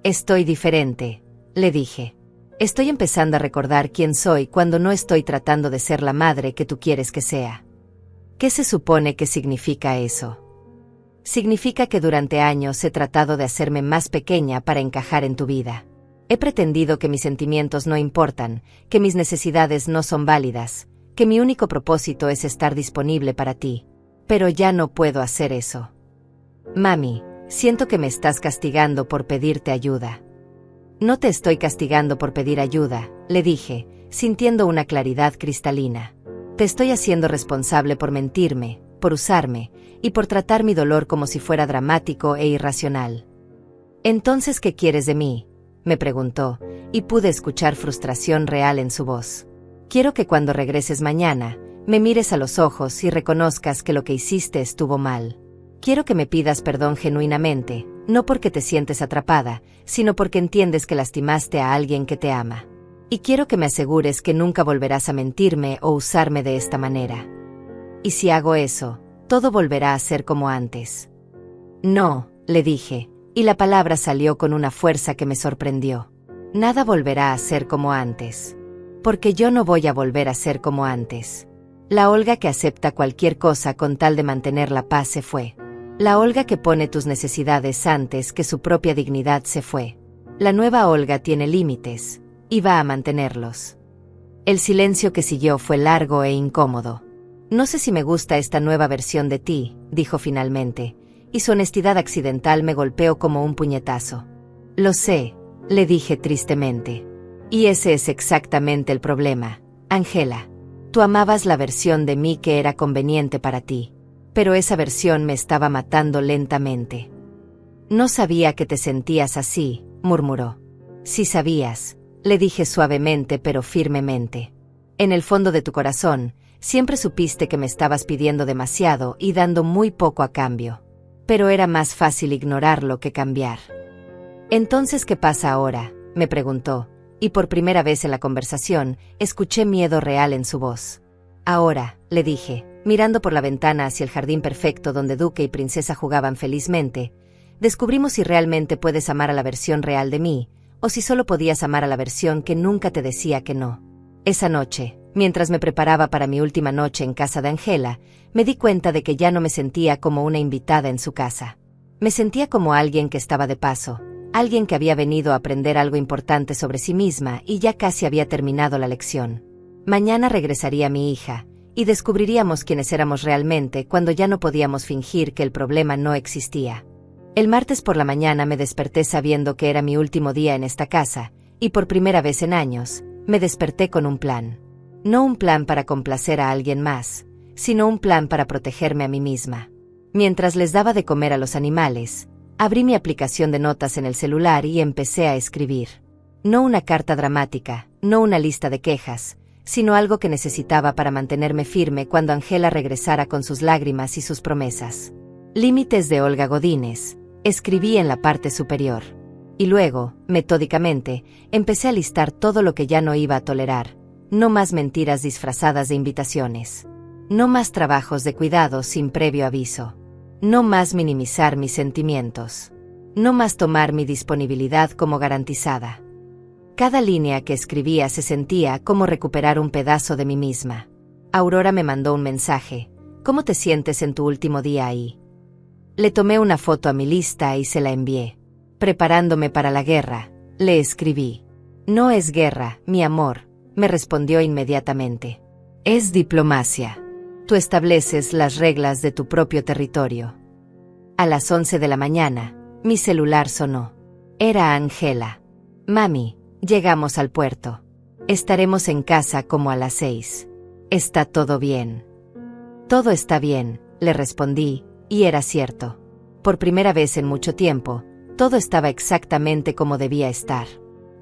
Speaker 1: Estoy diferente, le dije. Estoy empezando a recordar quién soy cuando no estoy tratando de ser la madre que tú quieres que sea. ¿Qué se supone que significa eso? Significa que durante años he tratado de hacerme más pequeña para encajar en tu vida. He pretendido que mis sentimientos no importan, que mis necesidades no son válidas, que mi único propósito es estar disponible para ti. Pero ya no puedo hacer eso. Mami, siento que me estás castigando por pedirte ayuda. No te estoy castigando por pedir ayuda, le dije, sintiendo una claridad cristalina. Te estoy haciendo responsable por mentirme, por usarme, y por tratar mi dolor como si fuera dramático e irracional. Entonces, ¿qué quieres de mí?, me preguntó, y pude escuchar frustración real en su voz. Quiero que cuando regreses mañana, me mires a los ojos y reconozcas que lo que hiciste estuvo mal. Quiero que me pidas perdón genuinamente, no porque te sientes atrapada, sino porque entiendes que lastimaste a alguien que te ama. Y quiero que me asegures que nunca volverás a mentirme o usarme de esta manera. Y si hago eso, todo volverá a ser como antes. No, le dije, y la palabra salió con una fuerza que me sorprendió. Nada volverá a ser como antes. Porque yo no voy a volver a ser como antes. La Olga que acepta cualquier cosa con tal de mantener la paz se fue. La Olga que pone tus necesidades antes que su propia dignidad se fue. La nueva Olga tiene límites, y va a mantenerlos. El silencio que siguió fue largo e incómodo. No sé si me gusta esta nueva versión de ti, dijo finalmente, y su honestidad accidental me golpeó como un puñetazo. Lo sé, le dije tristemente. Y ese es exactamente el problema, Angela. Tú amabas la versión de mí que era conveniente para ti, pero esa versión me estaba matando lentamente. No sabía que te sentías así, murmuró. Sí sabías, le dije suavemente pero firmemente. En el fondo de tu corazón, siempre supiste que me estabas pidiendo demasiado y dando muy poco a cambio. Pero era más fácil ignorarlo que cambiar. Entonces, ¿qué pasa ahora?, me preguntó, y por primera vez en la conversación, escuché miedo real en su voz. Ahora, le dije, Mirando por la ventana hacia el jardín perfecto donde Duque y Princesa jugaban felizmente, descubrimos si realmente puedes amar a la versión real de mí, o si solo podías amar a la versión que nunca te decía que no. Esa noche, mientras me preparaba para mi última noche en casa de Angela, me di cuenta de que ya no me sentía como una invitada en su casa. Me sentía como alguien que estaba de paso, alguien que había venido a aprender algo importante sobre sí misma y ya casi había terminado la lección. Mañana regresaría mi hija, y descubriríamos quiénes éramos realmente cuando ya no podíamos fingir que el problema no existía. El martes por la mañana me desperté sabiendo que era mi último día en esta casa, y por primera vez en años, me desperté con un plan. No un plan para complacer a alguien más, sino un plan para protegerme a mí misma. Mientras les daba de comer a los animales, abrí mi aplicación de notas en el celular y empecé a escribir. No una carta dramática, no una lista de quejas, sino algo que necesitaba para mantenerme firme cuando Angela regresara con sus lágrimas y sus promesas. Límites de Olga Godínez, escribí en la parte superior. Y luego, metódicamente, empecé a listar todo lo que ya no iba a tolerar. No más mentiras disfrazadas de invitaciones. No más trabajos de cuidado sin previo aviso. No más minimizar mis sentimientos. No más tomar mi disponibilidad como garantizada. Cada línea que escribía se sentía como recuperar un pedazo de mí misma. Aurora me mandó un mensaje. ¿Cómo te sientes en tu último día ahí? Le tomé una foto a mi lista y se la envié. Preparándome para la guerra, le escribí. No es guerra, mi amor, me respondió inmediatamente. Es diplomacia. Tú estableces las reglas de tu propio territorio. A las 11 de la mañana, mi celular sonó. Era Angela. Mami, llegamos al puerto. Estaremos en casa como a las 6. ¿Está todo bien? Todo está bien, le respondí, y era cierto. Por primera vez en mucho tiempo, todo estaba exactamente como debía estar.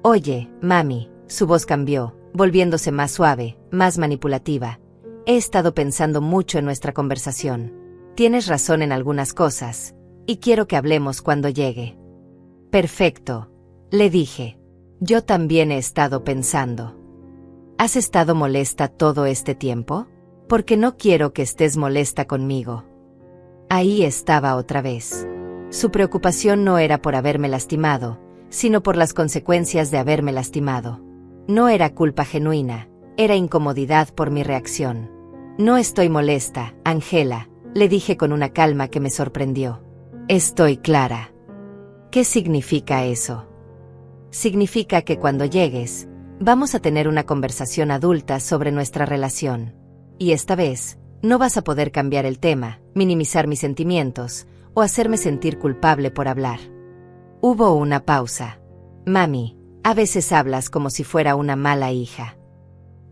Speaker 1: Oye, mami, su voz cambió, volviéndose más suave, más manipulativa. He estado pensando mucho en nuestra conversación. Tienes razón en algunas cosas, y quiero que hablemos cuando llegue. Perfecto, le dije. Yo también he estado pensando. ¿Has estado molesta todo este tiempo? Porque no quiero que estés molesta conmigo. Ahí estaba otra vez. Su preocupación no era por haberme lastimado, sino por las consecuencias de haberme lastimado. No era culpa genuina, era incomodidad por mi reacción. No estoy molesta, Angela, le dije con una calma que me sorprendió. Estoy clara. ¿Qué significa eso? Significa que cuando llegues, vamos a tener una conversación adulta sobre nuestra relación. Y esta vez, no vas a poder cambiar el tema, minimizar mis sentimientos, o hacerme sentir culpable por hablar. Hubo una pausa. Mami, a veces hablas como si fuera una mala hija.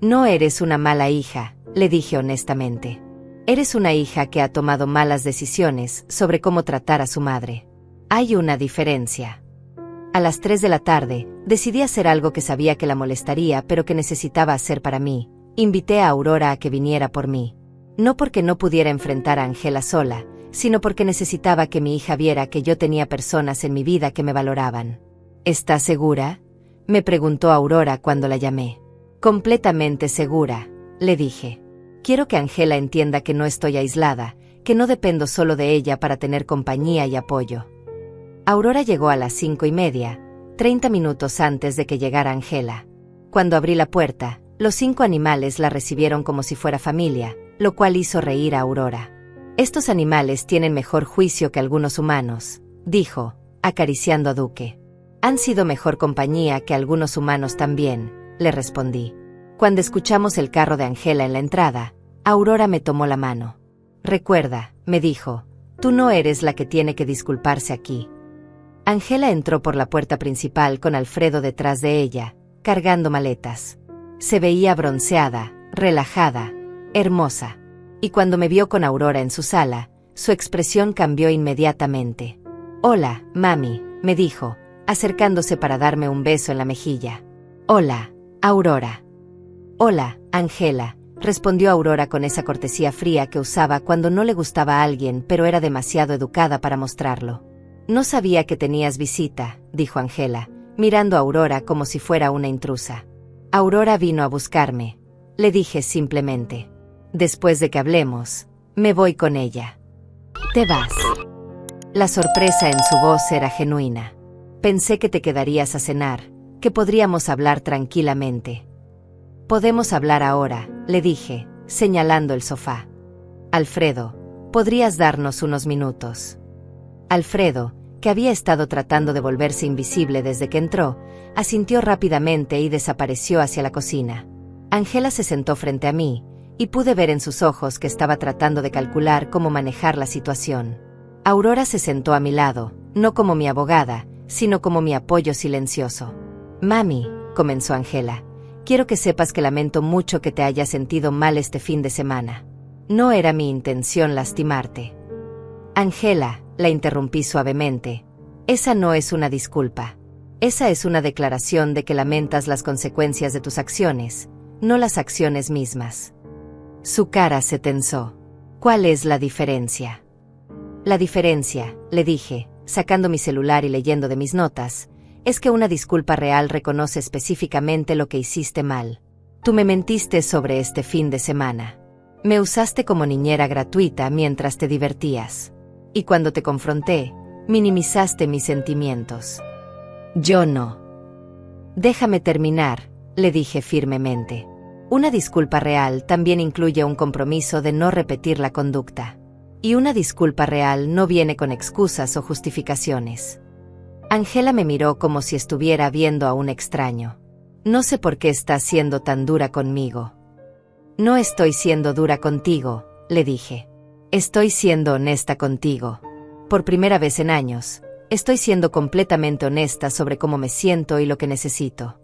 Speaker 1: No eres una mala hija, le dije honestamente. Eres una hija que ha tomado malas decisiones sobre cómo tratar a su madre. Hay una diferencia. A las 3 de la tarde, decidí hacer algo que sabía que la molestaría pero que necesitaba hacer para mí. Invité a Aurora a que viniera por mí. No porque no pudiera enfrentar a Angela sola, sino porque necesitaba que mi hija viera que yo tenía personas en mi vida que me valoraban. ¿Estás segura?, me preguntó Aurora cuando la llamé. Completamente segura, le dije. Quiero que Angela entienda que no estoy aislada, que no dependo solo de ella para tener compañía y apoyo. Aurora llegó a las 5:30, 30 minutos antes de que llegara Angela. Cuando abrí la puerta, los 5 animales la recibieron como si fuera familia, lo cual hizo reír a Aurora. Estos animales tienen mejor juicio que algunos humanos, dijo, acariciando a Duque. Han sido mejor compañía que algunos humanos también, le respondí. Cuando escuchamos el carro de Angela en la entrada, Aurora me tomó la mano. Recuerda, me dijo, tú no eres la que tiene que disculparse aquí. Angela entró por la puerta principal con Alfredo detrás de ella, cargando maletas. Se veía bronceada, relajada, hermosa. Y cuando me vio con Aurora en su sala, su expresión cambió inmediatamente. Hola, mami, me dijo, acercándose para darme un beso en la mejilla. Hola, Aurora. Hola, Angela, respondió Aurora con esa cortesía fría que usaba cuando no le gustaba a alguien pero era demasiado educada para mostrarlo. No sabía que tenías visita, dijo Angela, mirando a Aurora como si fuera una intrusa. Aurora vino a buscarme. Le dije simplemente. Después de que hablemos, me voy con ella. ¿Te vas? La sorpresa en su voz era genuina. Pensé que te quedarías a cenar, que podríamos hablar tranquilamente. Podemos hablar ahora, le dije, señalando el sofá. Alfredo, ¿podrías darnos unos minutos? Alfredo, que había estado tratando de volverse invisible desde que entró, asintió rápidamente y desapareció hacia la cocina. Ángela se sentó frente a mí, y pude ver en sus ojos que estaba tratando de calcular cómo manejar la situación. Aurora se sentó a mi lado, no como mi abogada, sino como mi apoyo silencioso. Mami, comenzó Ángela, quiero que sepas que lamento mucho que te hayas sentido mal este fin de semana. No era mi intención lastimarte. Ángela, la interrumpí suavemente, esa no es una disculpa. Esa es una declaración de que lamentas las consecuencias de tus acciones, no las acciones mismas. Su cara se tensó. ¿Cuál es la diferencia? La diferencia, le dije, sacando mi celular y leyendo de mis notas, es que una disculpa real reconoce específicamente lo que hiciste mal. Tú me mentiste sobre este fin de semana. Me usaste como niñera gratuita mientras te divertías. Y cuando te confronté, minimizaste mis sentimientos. Yo no. Déjame terminar, le dije firmemente. Una disculpa real también incluye un compromiso de no repetir la conducta. Y una disculpa real no viene con excusas o justificaciones. Ángela me miró como si estuviera viendo a un extraño. No sé por qué estás siendo tan dura conmigo. No estoy siendo dura contigo, le dije. Estoy siendo honesta contigo. Por primera vez en años, estoy siendo completamente honesta sobre cómo me siento y lo que necesito.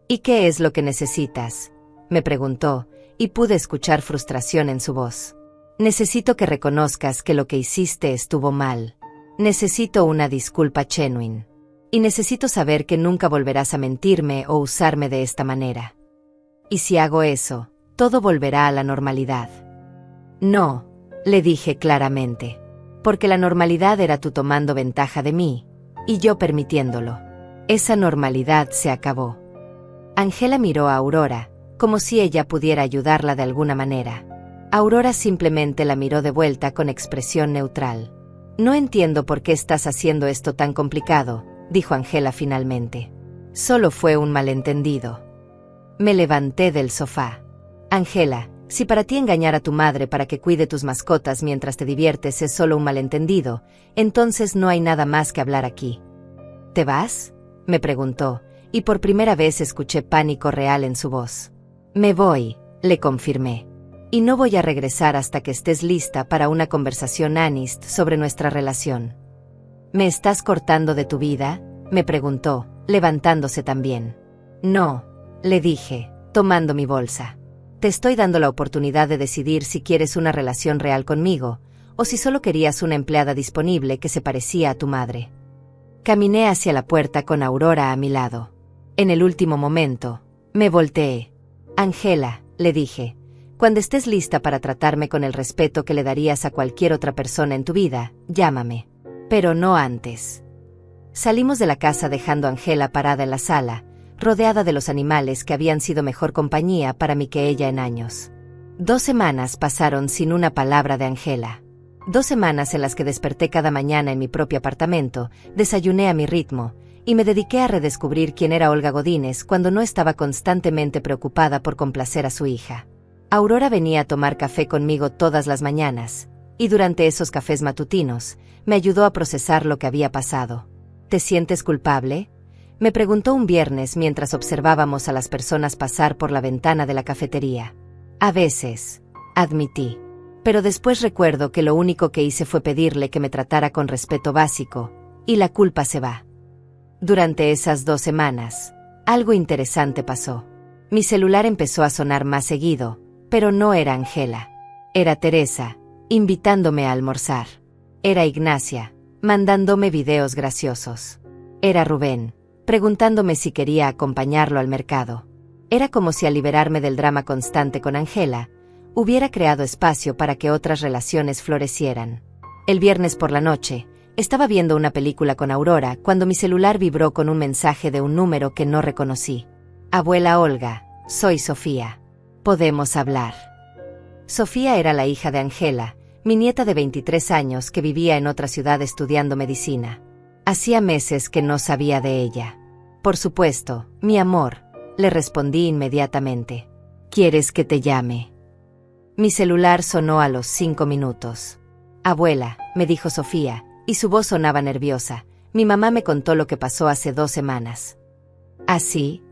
Speaker 1: ¿Y qué es lo que necesitas?, me preguntó, y pude escuchar frustración en su voz. Necesito que reconozcas que lo que hiciste estuvo mal. Necesito una disculpa genuine. Y necesito saber que nunca volverás a mentirme o usarme de esta manera. Y si hago eso, todo volverá a la normalidad. No, le dije claramente. Porque la normalidad era tú tomando ventaja de mí, y yo permitiéndolo. Esa normalidad se acabó. Ángela miró a Aurora, como si ella pudiera ayudarla de alguna manera. Aurora simplemente la miró de vuelta con expresión neutral. No entiendo por qué estás haciendo esto tan complicado, dijo Ángela finalmente. Solo fue un malentendido. Me levanté del sofá. Ángela, si para ti engañar a tu madre para que cuide tus mascotas mientras te diviertes es solo un malentendido, entonces no hay nada más que hablar aquí. ¿Te vas?, me preguntó, y por primera vez escuché pánico real en su voz. Me voy, le confirmé. Y no voy a regresar hasta que estés lista para una conversación honesta sobre nuestra relación. ¿Me estás cortando de tu vida?, me preguntó, levantándose también. No, le dije, tomando mi bolsa. Te estoy dando la oportunidad de decidir si quieres una relación real conmigo, o si solo querías una empleada disponible que se parecía a tu madre. Caminé hacia la puerta con Aurora a mi lado. En el último momento, me volteé. Ángela, le dije, cuando estés lista para tratarme con el respeto que le darías a cualquier otra persona en tu vida, llámame. Pero no antes. Salimos de la casa dejando a Ángela parada en la sala, rodeada de los animales que habían sido mejor compañía para mí que ella en años. 2 semanas pasaron sin una palabra de Ángela. 2 semanas en las que desperté cada mañana en mi propio apartamento, desayuné a mi ritmo, y me dediqué a redescubrir quién era Olga Godínez cuando no estaba constantemente preocupada por complacer a su hija. Aurora venía a tomar café conmigo todas las mañanas, y durante esos cafés matutinos, me ayudó a procesar lo que había pasado. ¿Te sientes culpable?, me preguntó un viernes mientras observábamos a las personas pasar por la ventana de la cafetería. A veces, admití. Pero después recuerdo que lo único que hice fue pedirle que me tratara con respeto básico, y la culpa se va. Durante esas 2 semanas, algo interesante pasó. Mi celular empezó a sonar más seguido, pero no era Ángela. Era Teresa, invitándome a almorzar. Era Ignacia, mandándome videos graciosos. Era Rubén, preguntándome si quería acompañarlo al mercado. Era como si al liberarme del drama constante con Ángela, hubiera creado espacio para que otras relaciones florecieran. El viernes por la noche, estaba viendo una película con Aurora cuando mi celular vibró con un mensaje de un número que no reconocí. Abuela Olga, soy Sofía. ¿Podemos hablar? Sofía era la hija de Angela, mi nieta de 23 años que vivía en otra ciudad estudiando medicina. Hacía meses que no sabía de ella. Por supuesto, mi amor, le respondí inmediatamente. ¿Quieres que te llame? Mi celular sonó a los 5 minutos. Abuela, me dijo Sofía, y su voz sonaba nerviosa. Mi mamá me contó lo que pasó hace 2 semanas. ¿Así?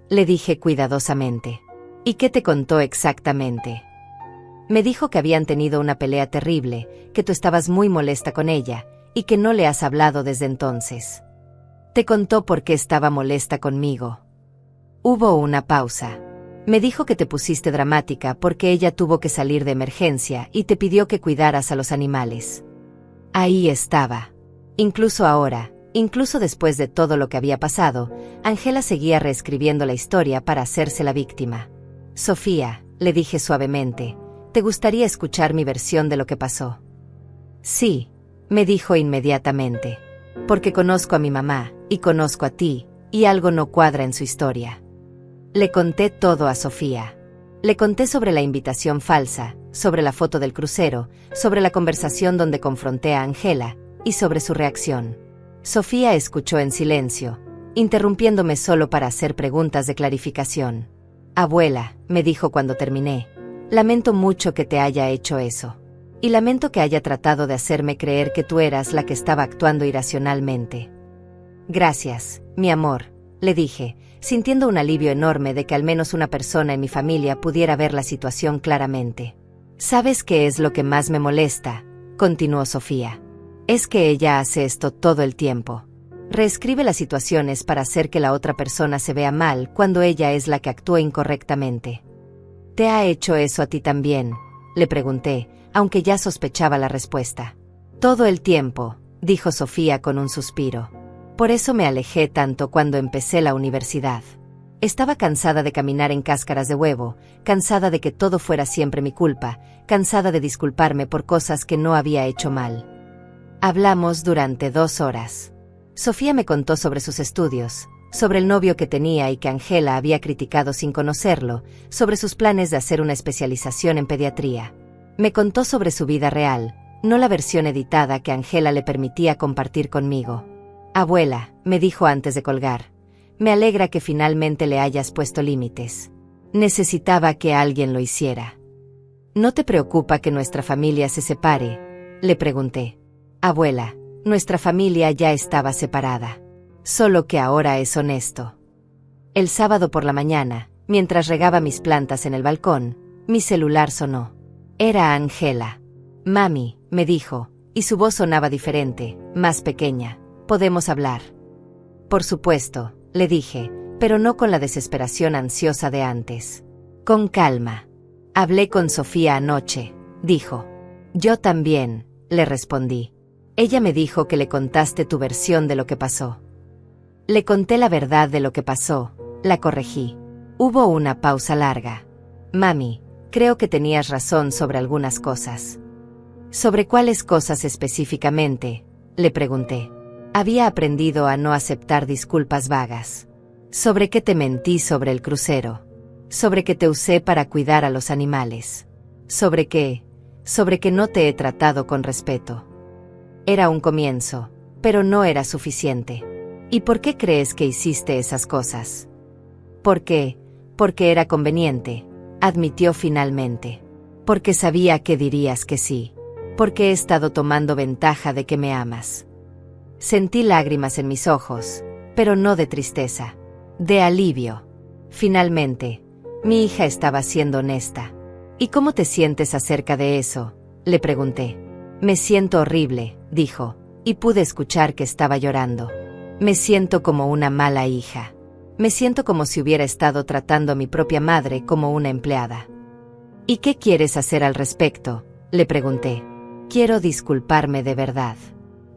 Speaker 1: Le dije cuidadosamente. ¿Y qué te contó exactamente? Me dijo que habían tenido una pelea terrible, que tú estabas muy molesta con ella, y que no le has hablado desde entonces. Te contó por qué estaba molesta conmigo. Hubo una pausa. Me dijo que te pusiste dramática porque ella tuvo que salir de emergencia y te pidió que cuidaras a los animales. Ahí estaba. Incluso ahora, incluso después de todo lo que había pasado, Angela seguía reescribiendo la historia para hacerse la víctima. Sofía, le dije suavemente, ¿te gustaría escuchar mi versión de lo que pasó? Sí, me dijo inmediatamente. Porque conozco a mi mamá, y conozco a ti, y algo no cuadra en su historia. Le conté todo a Sofía. Le conté sobre la invitación falsa, sobre la foto del crucero, sobre la conversación donde confronté a Angela, y sobre su reacción. Sofía escuchó en silencio, interrumpiéndome solo para hacer preguntas de clarificación. Abuela, me dijo cuando terminé, lamento mucho que te haya hecho eso. Y lamento que haya tratado de hacerme creer que tú eras la que estaba actuando irracionalmente. Gracias, mi amor, le dije, sintiendo un alivio enorme de que al menos una persona en mi familia pudiera ver la situación claramente. ¿Sabes qué es lo que más me molesta?, continuó Sofía. Es que ella hace esto todo el tiempo. Reescribe las situaciones para hacer que la otra persona se vea mal cuando ella es la que actúa incorrectamente. ¿Te ha hecho eso a ti también?, le pregunté, aunque ya sospechaba la respuesta. Todo el tiempo, dijo Sofía con un suspiro. Por eso me alejé tanto cuando empecé la universidad. Estaba cansada de caminar en cáscaras de huevo, cansada de que todo fuera siempre mi culpa, cansada de disculparme por cosas que no había hecho mal. Hablamos durante 2 horas. Sofía me contó sobre sus estudios, sobre el novio que tenía y que Angela había criticado sin conocerlo, sobre sus planes de hacer una especialización en pediatría. Me contó sobre su vida real, no la versión editada que Angela le permitía compartir conmigo. Abuela, me dijo antes de colgar, me alegra que finalmente le hayas puesto límites. Necesitaba que alguien lo hiciera. ¿No te preocupa que nuestra familia se separe?, le pregunté. Abuela, nuestra familia ya estaba separada. Solo que ahora es honesto. El sábado por la mañana, mientras regaba mis plantas en el balcón, mi celular sonó. Era Angela. Mami, me dijo, y su voz sonaba diferente, más pequeña. ¿Podemos hablar? Por supuesto, le dije, pero no con la desesperación ansiosa de antes. Con calma. Hablé con Sofía anoche, dijo. Yo también, le respondí. Ella me dijo que le contaste tu versión de lo que pasó. Le conté la verdad de lo que pasó, la corregí. Hubo una pausa larga. Mami, creo que tenías razón sobre algunas cosas. ¿Sobre cuáles cosas específicamente?, le pregunté. Había aprendido a no aceptar disculpas vagas. ¿Sobre qué te mentí sobre el crucero? ¿Sobre que te usé para cuidar a los animales? ¿Sobre qué? Sobre que no te he tratado con respeto. Era un comienzo, pero no era suficiente. ¿Y por qué crees que hiciste esas cosas? ¿Por qué? Porque era conveniente, admitió finalmente. Porque sabía que dirías que sí. Porque he estado tomando ventaja de que me amas. Sentí lágrimas en mis ojos, pero no de tristeza, de alivio. Finalmente, mi hija estaba siendo honesta. ¿Y cómo te sientes acerca de eso?, le pregunté. Me siento horrible, dijo, y pude escuchar que estaba llorando. Me siento como una mala hija. Me siento como si hubiera estado tratando a mi propia madre como una empleada. ¿Y qué quieres hacer al respecto?, le pregunté. Quiero disculparme de verdad.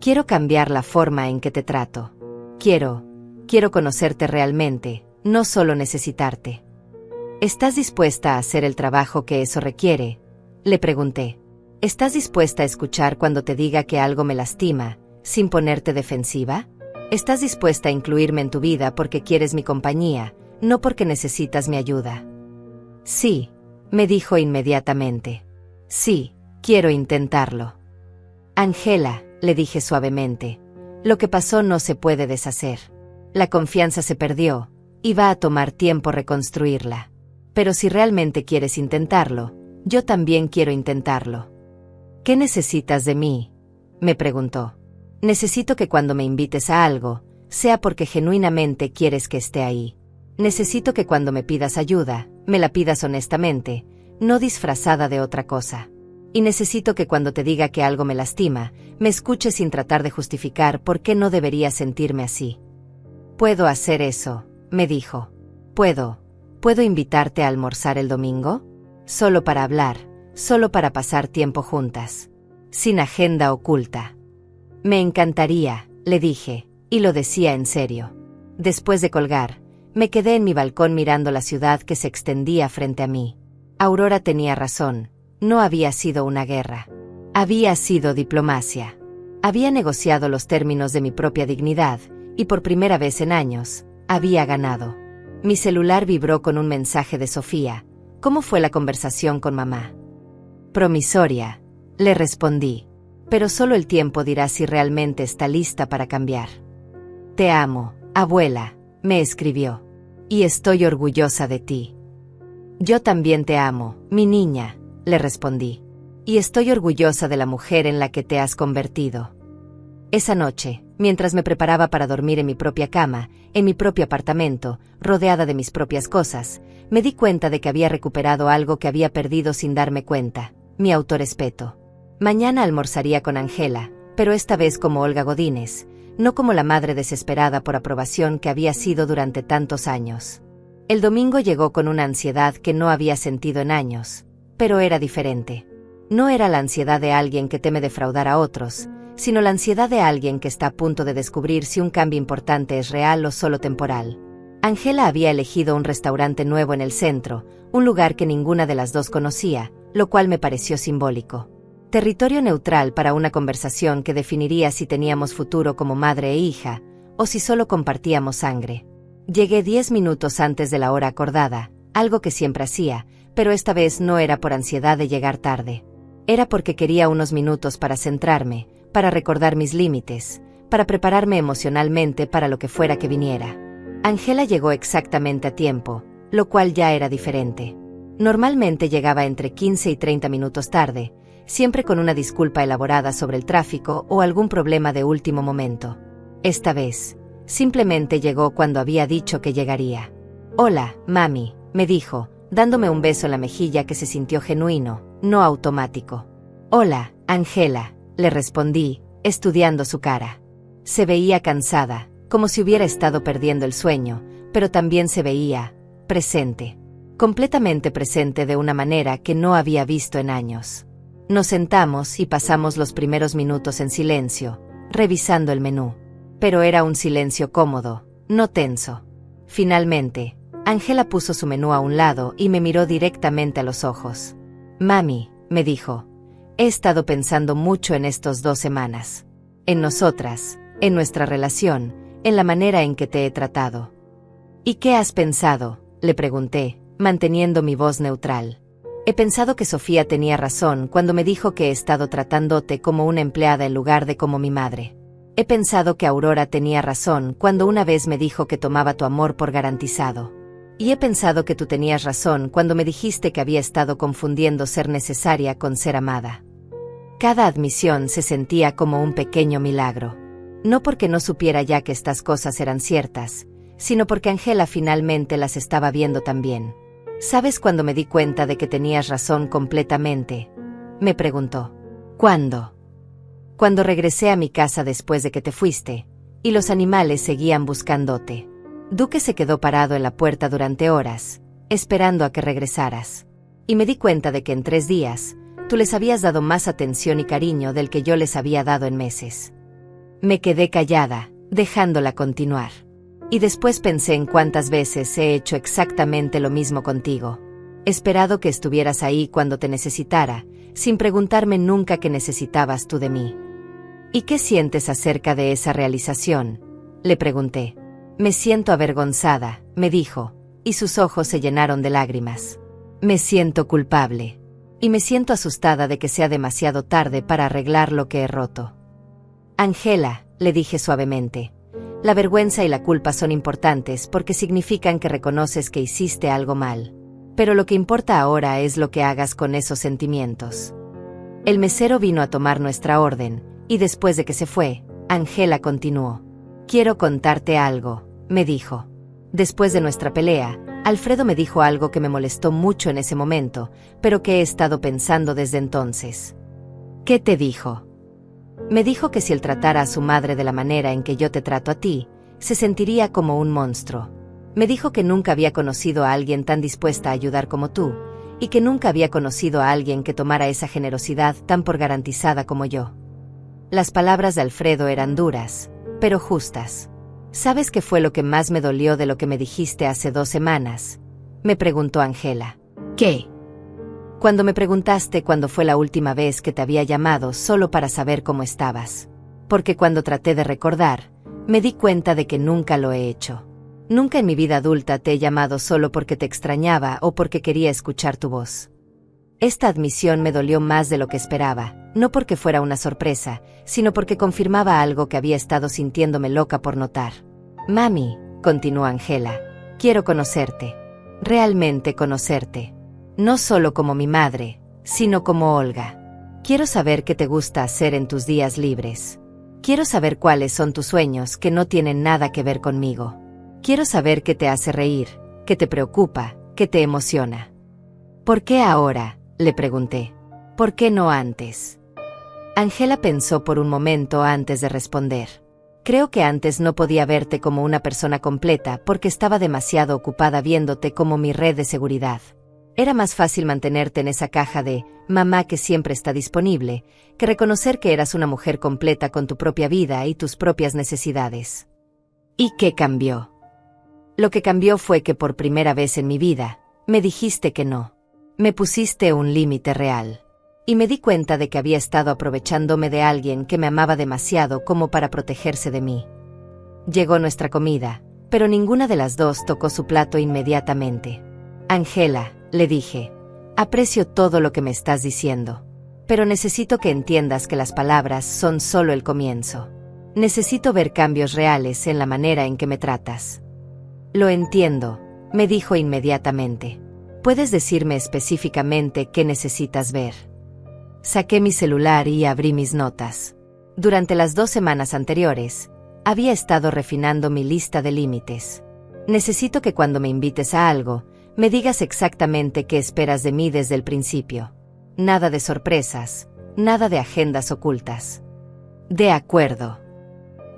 Speaker 1: Quiero cambiar la forma en que te trato. Quiero conocerte realmente, no solo necesitarte. ¿Estás dispuesta a hacer el trabajo que eso requiere?, le pregunté. ¿Estás dispuesta a escuchar cuando te diga que algo me lastima, sin ponerte defensiva? ¿Estás dispuesta a incluirme en tu vida porque quieres mi compañía, no porque necesitas mi ayuda? Sí, me dijo inmediatamente. Sí, quiero intentarlo. Ángela, le dije suavemente, lo que pasó no se puede deshacer. La confianza se perdió, y va a tomar tiempo reconstruirla. Pero si realmente quieres intentarlo, yo también quiero intentarlo. ¿Qué necesitas de mí?, me preguntó. Necesito que cuando me invites a algo, sea porque genuinamente quieres que esté ahí. Necesito que cuando me pidas ayuda, me la pidas honestamente, no disfrazada de otra cosa. Y necesito que cuando te diga que algo me lastima, me escuches sin tratar de justificar por qué no debería sentirme así. ¿Puedo hacer eso?, me dijo. ¿Puedo invitarte a almorzar el domingo? Solo para hablar, solo para pasar tiempo juntas. Sin agenda oculta. Me encantaría, le dije, y lo decía en serio. Después de colgar, me quedé en mi balcón mirando la ciudad que se extendía frente a mí. Aurora tenía razón, no había sido una guerra. Había sido diplomacia. Había negociado los términos de mi propia dignidad, y por primera vez en años, había ganado. Mi celular vibró con un mensaje de Sofía. ¿Cómo fue la conversación con mamá? Promisoria, le respondí. Pero solo el tiempo dirá si realmente está lista para cambiar. Te amo, abuela, me escribió. Y estoy orgullosa de ti. Yo también te amo, mi niña, le respondí. Y estoy orgullosa de la mujer en la que te has convertido. Esa noche, mientras me preparaba para dormir en mi propia cama, en mi propio apartamento, rodeada de mis propias cosas, me di cuenta de que había recuperado algo que había perdido sin darme cuenta, mi autorrespeto. Mañana almorzaría con Ángela, pero esta vez como Olga Godínez, no como la madre desesperada por aprobación que había sido durante tantos años. El domingo llegó con una ansiedad que no había sentido en años, pero era diferente. No era la ansiedad de alguien que teme defraudar a otros, sino la ansiedad de alguien que está a punto de descubrir si un cambio importante es real o solo temporal. Ángela había elegido un restaurante nuevo en el centro, un lugar que ninguna de las dos conocía, lo cual me pareció simbólico. Territorio neutral para una conversación que definiría si teníamos futuro como madre e hija, o si solo compartíamos sangre. Llegué 10 minutos antes de la hora acordada, algo que siempre hacía, pero esta vez no era por ansiedad de llegar tarde. Era porque quería unos minutos para centrarme, para recordar mis límites, para prepararme emocionalmente para lo que fuera que viniera. Ángela llegó exactamente a tiempo, lo cual ya era diferente. Normalmente llegaba entre 15 y 30 minutos tarde, siempre con una disculpa elaborada sobre el tráfico o algún problema de último momento. Esta vez, simplemente llegó cuando había dicho que llegaría. «Hola, mami», me dijo, dándome un beso en la mejilla que se sintió genuino, no automático. «Hola, Ángela», le respondí, estudiando su cara. Se veía cansada, como si hubiera estado perdiendo el sueño, pero también se veía presente. Completamente presente de una manera que no había visto en años. Nos sentamos y pasamos los primeros minutos en silencio, revisando el menú. Pero era un silencio cómodo, no tenso. Finalmente, Ángela puso su menú a un lado y me miró directamente a los ojos. «Mami», me dijo, «he estado pensando mucho en estos 2 semanas. En nosotras, en nuestra relación, en la manera en que te he tratado». «¿Y qué has pensado?», le pregunté, manteniendo mi voz neutral. «He pensado que Sofía tenía razón cuando me dijo que he estado tratándote como una empleada en lugar de como mi madre. He pensado que Aurora tenía razón cuando una vez me dijo que tomaba tu amor por garantizado. Y he pensado que tú tenías razón cuando me dijiste que había estado confundiendo ser necesaria con ser amada». Cada admisión se sentía como un pequeño milagro. No porque no supiera ya que estas cosas eran ciertas, sino porque Ángela finalmente las estaba viendo también. «¿Sabes cuándo me di cuenta de que tenías razón completamente?», me preguntó. «¿Cuándo?». «Cuando regresé a mi casa después de que te fuiste, y los animales seguían buscándote. Duque se quedó parado en la puerta durante horas, esperando a que regresaras. Y me di cuenta de que en 3 días, tú les habías dado más atención y cariño del que yo les había dado en meses». Me quedé callada, dejándola continuar. Y después pensé en cuántas veces he hecho exactamente lo mismo contigo. Esperado que estuvieras ahí cuando te necesitara, sin preguntarme nunca qué necesitabas tú de mí. «¿Y qué sientes acerca de esa realización?», le pregunté. «Me siento avergonzada», me dijo, y sus ojos se llenaron de lágrimas. «Me siento culpable. Y me siento asustada de que sea demasiado tarde para arreglar lo que he roto. Angela, le dije suavemente, la vergüenza y la culpa son importantes porque significan que reconoces que hiciste algo mal. Pero lo que importa ahora es lo que hagas con esos sentimientos. El mesero vino a tomar nuestra orden, y después de que se fue, Angela continuó. Quiero contarte algo, me dijo. Después de nuestra pelea, Alfredo me dijo algo que me molestó mucho en ese momento, pero que he estado pensando desde entonces. ¿Qué te dijo? Me dijo que si él tratara a su madre de la manera en que yo te trato a ti, se sentiría como un monstruo. Me dijo que nunca había conocido a alguien tan dispuesta a ayudar como tú, y que nunca había conocido a alguien que tomara esa generosidad tan por garantizada como yo. Las palabras de Alfredo eran duras, pero justas. ¿Sabes qué fue lo que más me dolió de lo que me dijiste hace 2 semanas? Me preguntó Angela. ¿Qué? Cuando me preguntaste cuándo fue la última vez que te había llamado solo para saber cómo estabas. Porque cuando traté de recordar, me di cuenta de que nunca lo he hecho. Nunca en mi vida adulta te he llamado solo porque te extrañaba o porque quería escuchar tu voz. Esta admisión me dolió más de lo que esperaba, no porque fuera una sorpresa, sino porque confirmaba algo que había estado sintiéndome loca por notar. Mami, continuó Angela, quiero conocerte. Realmente conocerte. No solo como mi madre, sino como Olga. Quiero saber qué te gusta hacer en tus días libres. Quiero saber cuáles son tus sueños que no tienen nada que ver conmigo. Quiero saber qué te hace reír, qué te preocupa, qué te emociona. ¿Por qué ahora?, le pregunté. ¿Por qué no antes? Angela pensó por un momento antes de responder. Creo que antes no podía verte como una persona completa porque estaba demasiado ocupada viéndote como mi red de seguridad. Era más fácil mantenerte en esa caja de mamá que siempre está disponible, que reconocer que eras una mujer completa con tu propia vida y tus propias necesidades. ¿Y qué cambió? Lo que cambió fue que por primera vez en mi vida, me dijiste que no. Me pusiste un límite real. Y me di cuenta de que había estado aprovechándome de alguien que me amaba demasiado como para protegerse de mí. Llegó nuestra comida, pero ninguna de las dos tocó su plato inmediatamente. Angela, le dije, aprecio todo lo que me estás diciendo, pero necesito que entiendas que las palabras son solo el comienzo. Necesito ver cambios reales en la manera en que me tratas. Lo entiendo, me dijo inmediatamente. ¿Puedes decirme específicamente qué necesitas ver? Saqué mi celular y abrí mis notas. Durante las 2 semanas anteriores, había estado refinando mi lista de límites. Necesito que cuando me invites a algo, me digas exactamente qué esperas de mí desde el principio. Nada de sorpresas, nada de agendas ocultas. De acuerdo.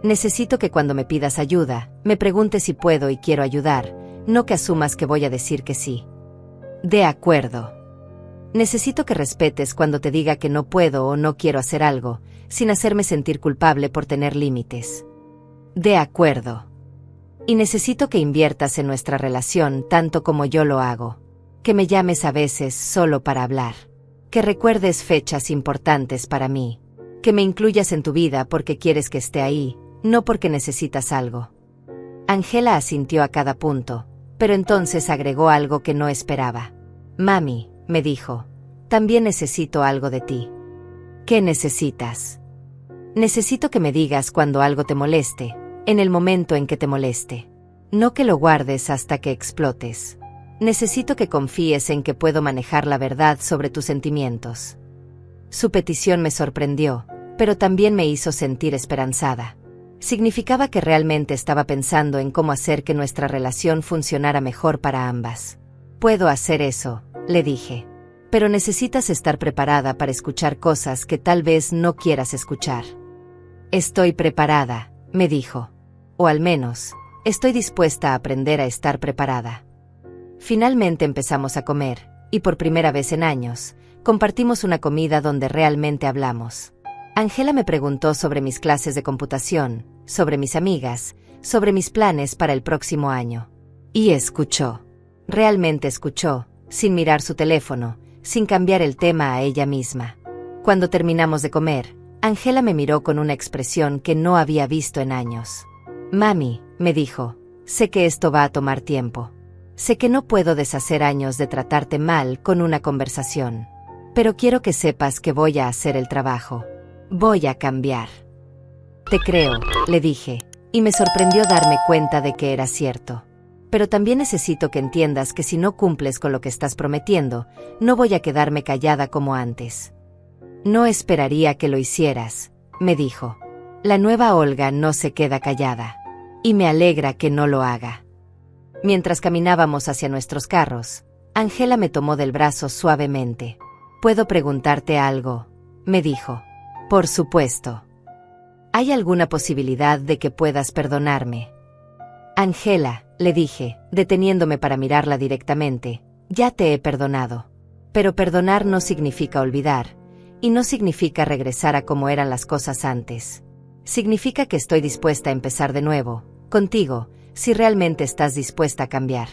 Speaker 1: Necesito que cuando me pidas ayuda, me preguntes si puedo y quiero ayudar, no que asumas que voy a decir que sí. De acuerdo. Necesito que respetes cuando te diga que no puedo o no quiero hacer algo, sin hacerme sentir culpable por tener límites. De acuerdo. Y necesito que inviertas en nuestra relación tanto como yo lo hago. Que me llames a veces solo para hablar. Que recuerdes fechas importantes para mí. Que me incluyas en tu vida porque quieres que esté ahí, no porque necesitas algo. Angela asintió a cada punto, pero entonces agregó algo que no esperaba. Mami, me dijo, también necesito algo de ti. ¿Qué necesitas? Necesito que me digas cuando algo te moleste, en el momento en que te moleste. No que lo guardes hasta que explotes. Necesito que confíes en que puedo manejar la verdad sobre tus sentimientos. Su petición me sorprendió, pero también me hizo sentir esperanzada. Significaba que realmente estaba pensando en cómo hacer que nuestra relación funcionara mejor para ambas. Puedo hacer eso, le dije. Pero necesitas estar preparada para escuchar cosas que tal vez no quieras escuchar. Estoy preparada, me dijo. O al menos, estoy dispuesta a aprender a estar preparada. Finalmente empezamos a comer, y por primera vez en años, compartimos una comida donde realmente hablamos. Angela me preguntó sobre mis clases de computación, sobre mis amigas, sobre mis planes para el próximo año. Y escuchó. Realmente escuchó, sin mirar su teléfono, sin cambiar el tema a ella misma. Cuando terminamos de comer, Angela me miró con una expresión que no había visto en años. Mami, me dijo, sé que esto va a tomar tiempo. Sé que no puedo deshacer años de tratarte mal con una conversación. Pero quiero que sepas que voy a hacer el trabajo. Voy a cambiar. Te creo, le dije, y me sorprendió darme cuenta de que era cierto. Pero también necesito que entiendas que si no cumples con lo que estás prometiendo, no voy a quedarme callada como antes. No esperaría que lo hicieras, me dijo. La nueva Olga no se queda callada. Y me alegra que no lo haga. Mientras caminábamos hacia nuestros carros, Ángela me tomó del brazo suavemente. ¿Puedo preguntarte algo?, me dijo. Por supuesto. ¿Hay alguna posibilidad de que puedas perdonarme? Ángela, le dije, deteniéndome para mirarla directamente, ya te he perdonado. Pero perdonar no significa olvidar, y no significa regresar a como eran las cosas antes. Significa que estoy dispuesta a empezar de nuevo, contigo, si realmente estás dispuesta a cambiar.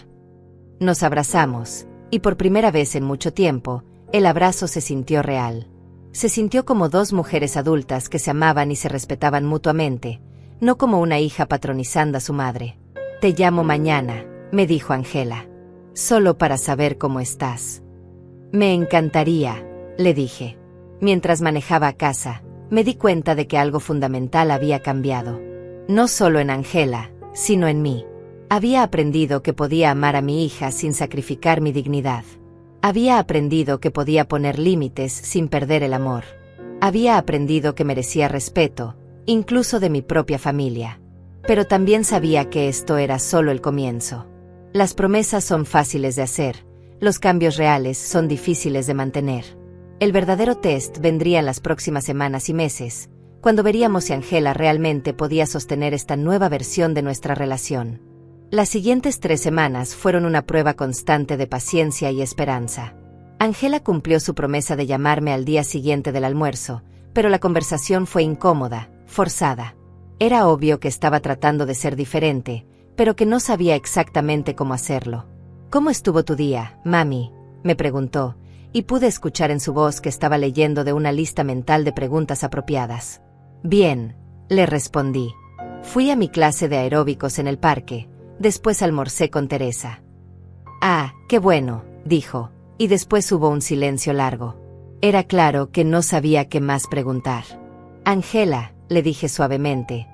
Speaker 1: Nos abrazamos, y por primera vez en mucho tiempo, el abrazo se sintió real. Se sintió como dos mujeres adultas que se amaban y se respetaban mutuamente, no como una hija patronizando a su madre. Te llamo mañana, me dijo Ángela. Solo para saber cómo estás. Me encantaría, le dije. Mientras manejaba a casa, me di cuenta de que algo fundamental había cambiado. No solo en Ángela, sino en mí. Había aprendido que podía amar a mi hija sin sacrificar mi dignidad. Había aprendido que podía poner límites sin perder el amor. Había aprendido que merecía respeto, incluso de mi propia familia. Pero también sabía que esto era solo el comienzo. Las promesas son fáciles de hacer, los cambios reales son difíciles de mantener. El verdadero test vendría en las próximas semanas y meses, cuando veríamos si Ángela realmente podía sostener esta nueva versión de nuestra relación. Las siguientes 3 semanas fueron una prueba constante de paciencia y esperanza. Ángela cumplió su promesa de llamarme al día siguiente del almuerzo, pero la conversación fue incómoda, forzada. Era obvio que estaba tratando de ser diferente, pero que no sabía exactamente cómo hacerlo. ¿Cómo estuvo tu día, mami?, me preguntó, y pude escuchar en su voz que estaba leyendo de una lista mental de preguntas apropiadas. Bien, le respondí. Fui a mi clase de aeróbicos en el parque. Después almorcé con Teresa. Ah, qué bueno, dijo, y después hubo un silencio largo. Era claro que no sabía qué más preguntar. Ángela, le dije suavemente,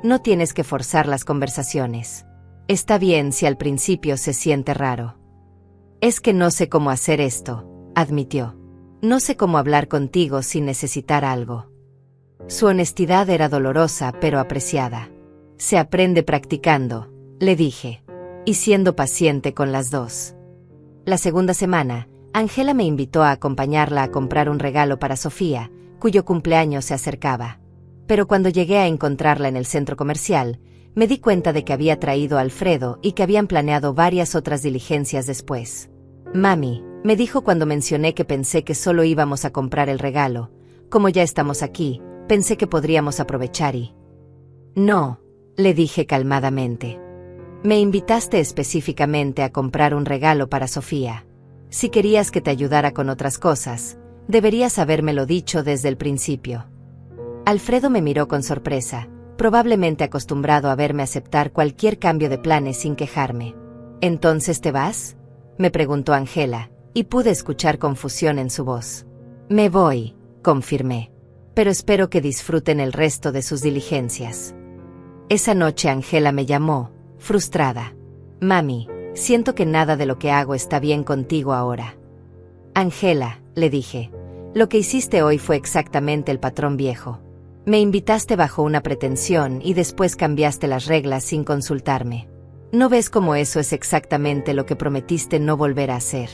Speaker 1: no tienes que forzar las conversaciones. Está bien si al principio se siente raro. Es que no sé cómo hacer esto, admitió. No sé cómo hablar contigo sin necesitar algo. Su honestidad era dolorosa pero apreciada. Se aprende practicando, le dije, y siendo paciente con las dos. La segunda semana, Ángela me invitó a acompañarla a comprar un regalo para Sofía, cuyo cumpleaños se acercaba. Pero cuando llegué a encontrarla en el centro comercial, me di cuenta de que había traído a Alfredo y que habían planeado varias otras diligencias después. Mami, me dijo cuando mencioné que pensé que solo íbamos a comprar el regalo. Como ya estamos aquí, pensé que podríamos aprovechar y... No, le dije calmadamente. Me invitaste específicamente a comprar un regalo para Sofía. Si querías que te ayudara con otras cosas, deberías habérmelo dicho desde el principio. Alfredo me miró con sorpresa, probablemente acostumbrado a verme aceptar cualquier cambio de planes sin quejarme. ¿Entonces te vas?, me preguntó Ángela, y pude escuchar confusión en su voz. Me voy, confirmé. Pero espero que disfruten el resto de sus diligencias. Esa noche Ángela me llamó, frustrada. Mami, siento que nada de lo que hago está bien contigo ahora. Ángela, le dije, lo que hiciste hoy fue exactamente el patrón viejo. Me invitaste bajo una pretensión y después cambiaste las reglas sin consultarme. ¿No ves cómo eso es exactamente lo que prometiste no volver a hacer?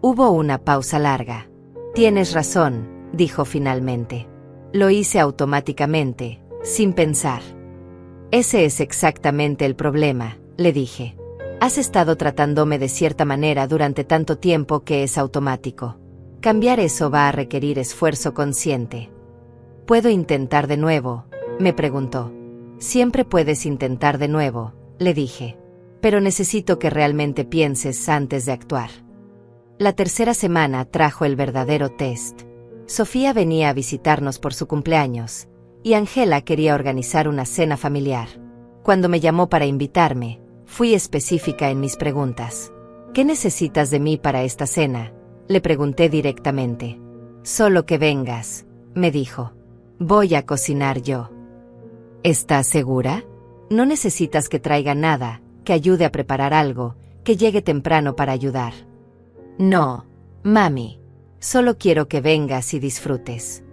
Speaker 1: Hubo una pausa larga. Tienes razón, dijo finalmente. Lo hice automáticamente, sin pensar. Ese es exactamente el problema, le dije. Has estado tratándome de cierta manera durante tanto tiempo que es automático. Cambiar eso va a requerir esfuerzo consciente. ¿Puedo intentar de nuevo?, me preguntó. Siempre puedes intentar de nuevo, le dije. Pero necesito que realmente pienses antes de actuar. La tercera semana trajo el verdadero test. Sofía venía a visitarnos por su cumpleaños, y Ángela quería organizar una cena familiar. Cuando me llamó para invitarme, fui específica en mis preguntas. ¿Qué necesitas de mí para esta cena? Le pregunté directamente. Solo que vengas, me dijo. Voy a cocinar yo. ¿Estás segura? No necesitas que traiga nada, que ayude a preparar algo, que llegue temprano para ayudar. No, mami. Solo quiero que vengas y disfrutes.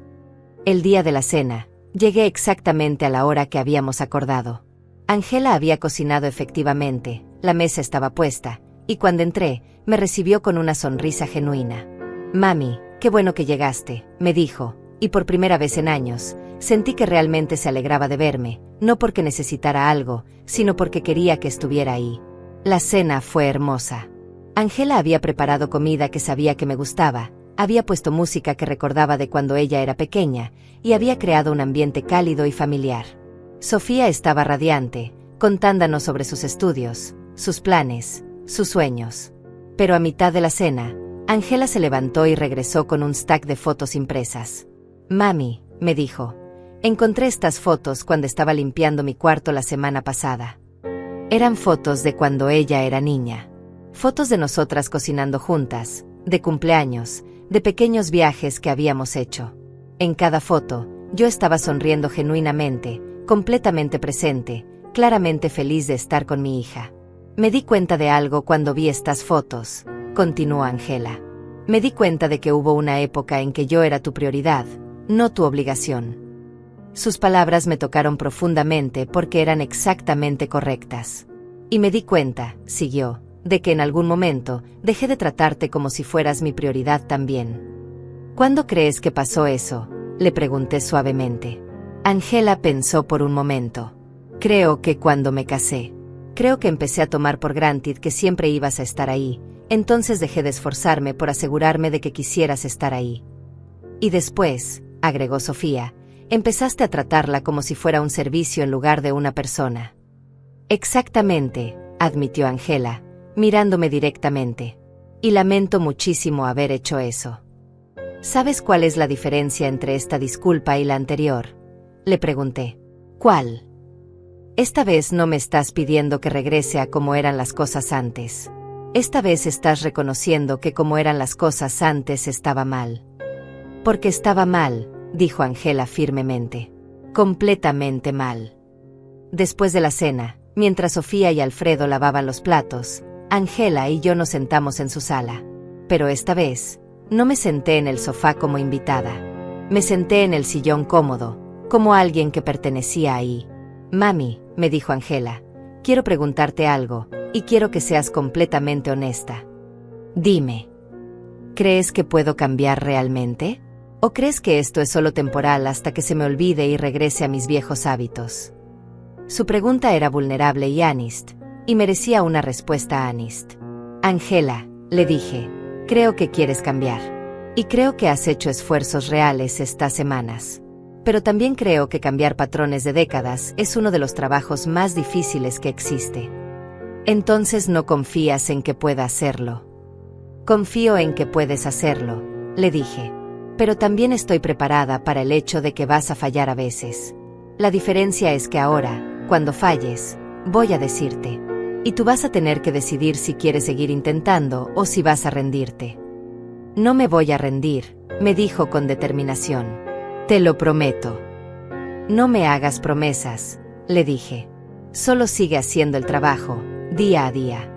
Speaker 1: El día de la cena, llegué exactamente a la hora que habíamos acordado. Ángela había cocinado efectivamente, la mesa estaba puesta, y cuando entré, me recibió con una sonrisa genuina. Mami, qué bueno que llegaste, me dijo, y por primera vez en años, sentí que realmente se alegraba de verme, no porque necesitara algo, sino porque quería que estuviera ahí. La cena fue hermosa. Ángela había preparado comida que sabía que me gustaba, había puesto música que recordaba de cuando ella era pequeña, y había creado un ambiente cálido y familiar. Sofía estaba radiante, contándonos sobre sus estudios, sus planes, sus sueños. Pero a mitad de la cena, Ángela se levantó y regresó con un stack de fotos impresas. Mami, me dijo, encontré estas fotos cuando estaba limpiando mi cuarto la semana pasada. Eran fotos de cuando ella era niña. Fotos de nosotras cocinando juntas, de cumpleaños, de pequeños viajes que habíamos hecho. En cada foto, yo estaba sonriendo genuinamente, completamente presente, claramente feliz de estar con mi hija. Me di cuenta de algo cuando vi estas fotos, continuó Ángela. Me di cuenta de que hubo una época en que yo era tu prioridad, no tu obligación. Sus palabras me tocaron profundamente porque eran exactamente correctas. Y me di cuenta, siguió, de que en algún momento dejé de tratarte como si fueras mi prioridad también. ¿Cuándo crees que pasó eso?, le pregunté suavemente. Ángela pensó por un momento. Creo que cuando me casé. Creo que empecé a tomar por granted que siempre ibas a estar ahí, entonces dejé de esforzarme por asegurarme de que quisieras estar ahí. Y después, agregó Sofía, empezaste a tratarla como si fuera un servicio en lugar de una persona. Exactamente, admitió Ángela, mirándome directamente. Y lamento muchísimo haber hecho eso. ¿Sabes cuál es la diferencia entre esta disculpa y la anterior?, le pregunté. ¿Cuál? Esta vez no me estás pidiendo que regrese a cómo eran las cosas antes. Esta vez estás reconociendo que como eran las cosas antes estaba mal. Porque estaba mal, dijo Ángela firmemente. Completamente mal. Después de la cena, mientras Sofía y Alfredo lavaban los platos, Ángela y yo nos sentamos en su sala. Pero esta vez, no me senté en el sofá como invitada. Me senté en el sillón cómodo, como alguien que pertenecía ahí. Mami, me dijo Ángela, quiero preguntarte algo, y quiero que seas completamente honesta. Dime. ¿Crees que puedo cambiar realmente? ¿O crees que esto es solo temporal hasta que se me olvide y regrese a mis viejos hábitos? Su pregunta era vulnerable y honest, y merecía una respuesta honest. Ángela, le dije, creo que quieres cambiar. Y creo que has hecho esfuerzos reales estas semanas. Pero también creo que cambiar patrones de décadas es uno de los trabajos más difíciles que existe. Entonces no confías en que pueda hacerlo. Confío en que puedes hacerlo, le dije. Pero también estoy preparada para el hecho de que vas a fallar a veces. La diferencia es que ahora, cuando falles, voy a decirte. Y tú vas a tener que decidir si quieres seguir intentando o si vas a rendirte. No me voy a rendir, me dijo con determinación. Te lo prometo. No me hagas promesas, le dije. Solo sigue haciendo el trabajo, día a día.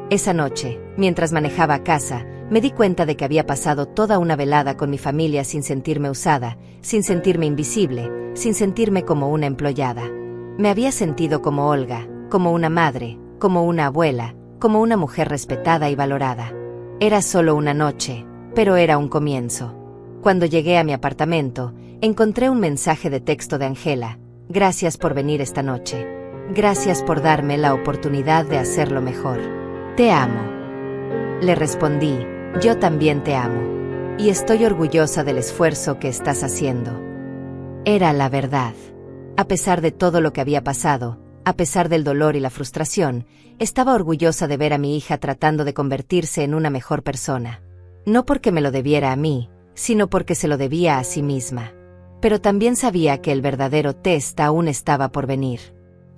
Speaker 1: Esa noche, mientras manejaba a casa, me di cuenta de que había pasado toda una velada con mi familia sin sentirme usada, sin sentirme invisible, sin sentirme como una empleada. Me había sentido como Olga, como una madre, como una abuela, como una mujer respetada y valorada. Era solo una noche, pero era un comienzo. Cuando llegué a mi apartamento, encontré un mensaje de texto de Ángela. Gracias por venir esta noche. Gracias por darme la oportunidad de hacerlo mejor. Te amo. Le respondí, yo también te amo. Y estoy orgullosa del esfuerzo que estás haciendo. Era la verdad. A pesar de todo lo que había pasado, a pesar del dolor y la frustración, estaba orgullosa de ver a mi hija tratando de convertirse en una mejor persona. No porque me lo debiera a mí, sino porque se lo debía a sí misma. Pero también sabía que el verdadero test aún estaba por venir.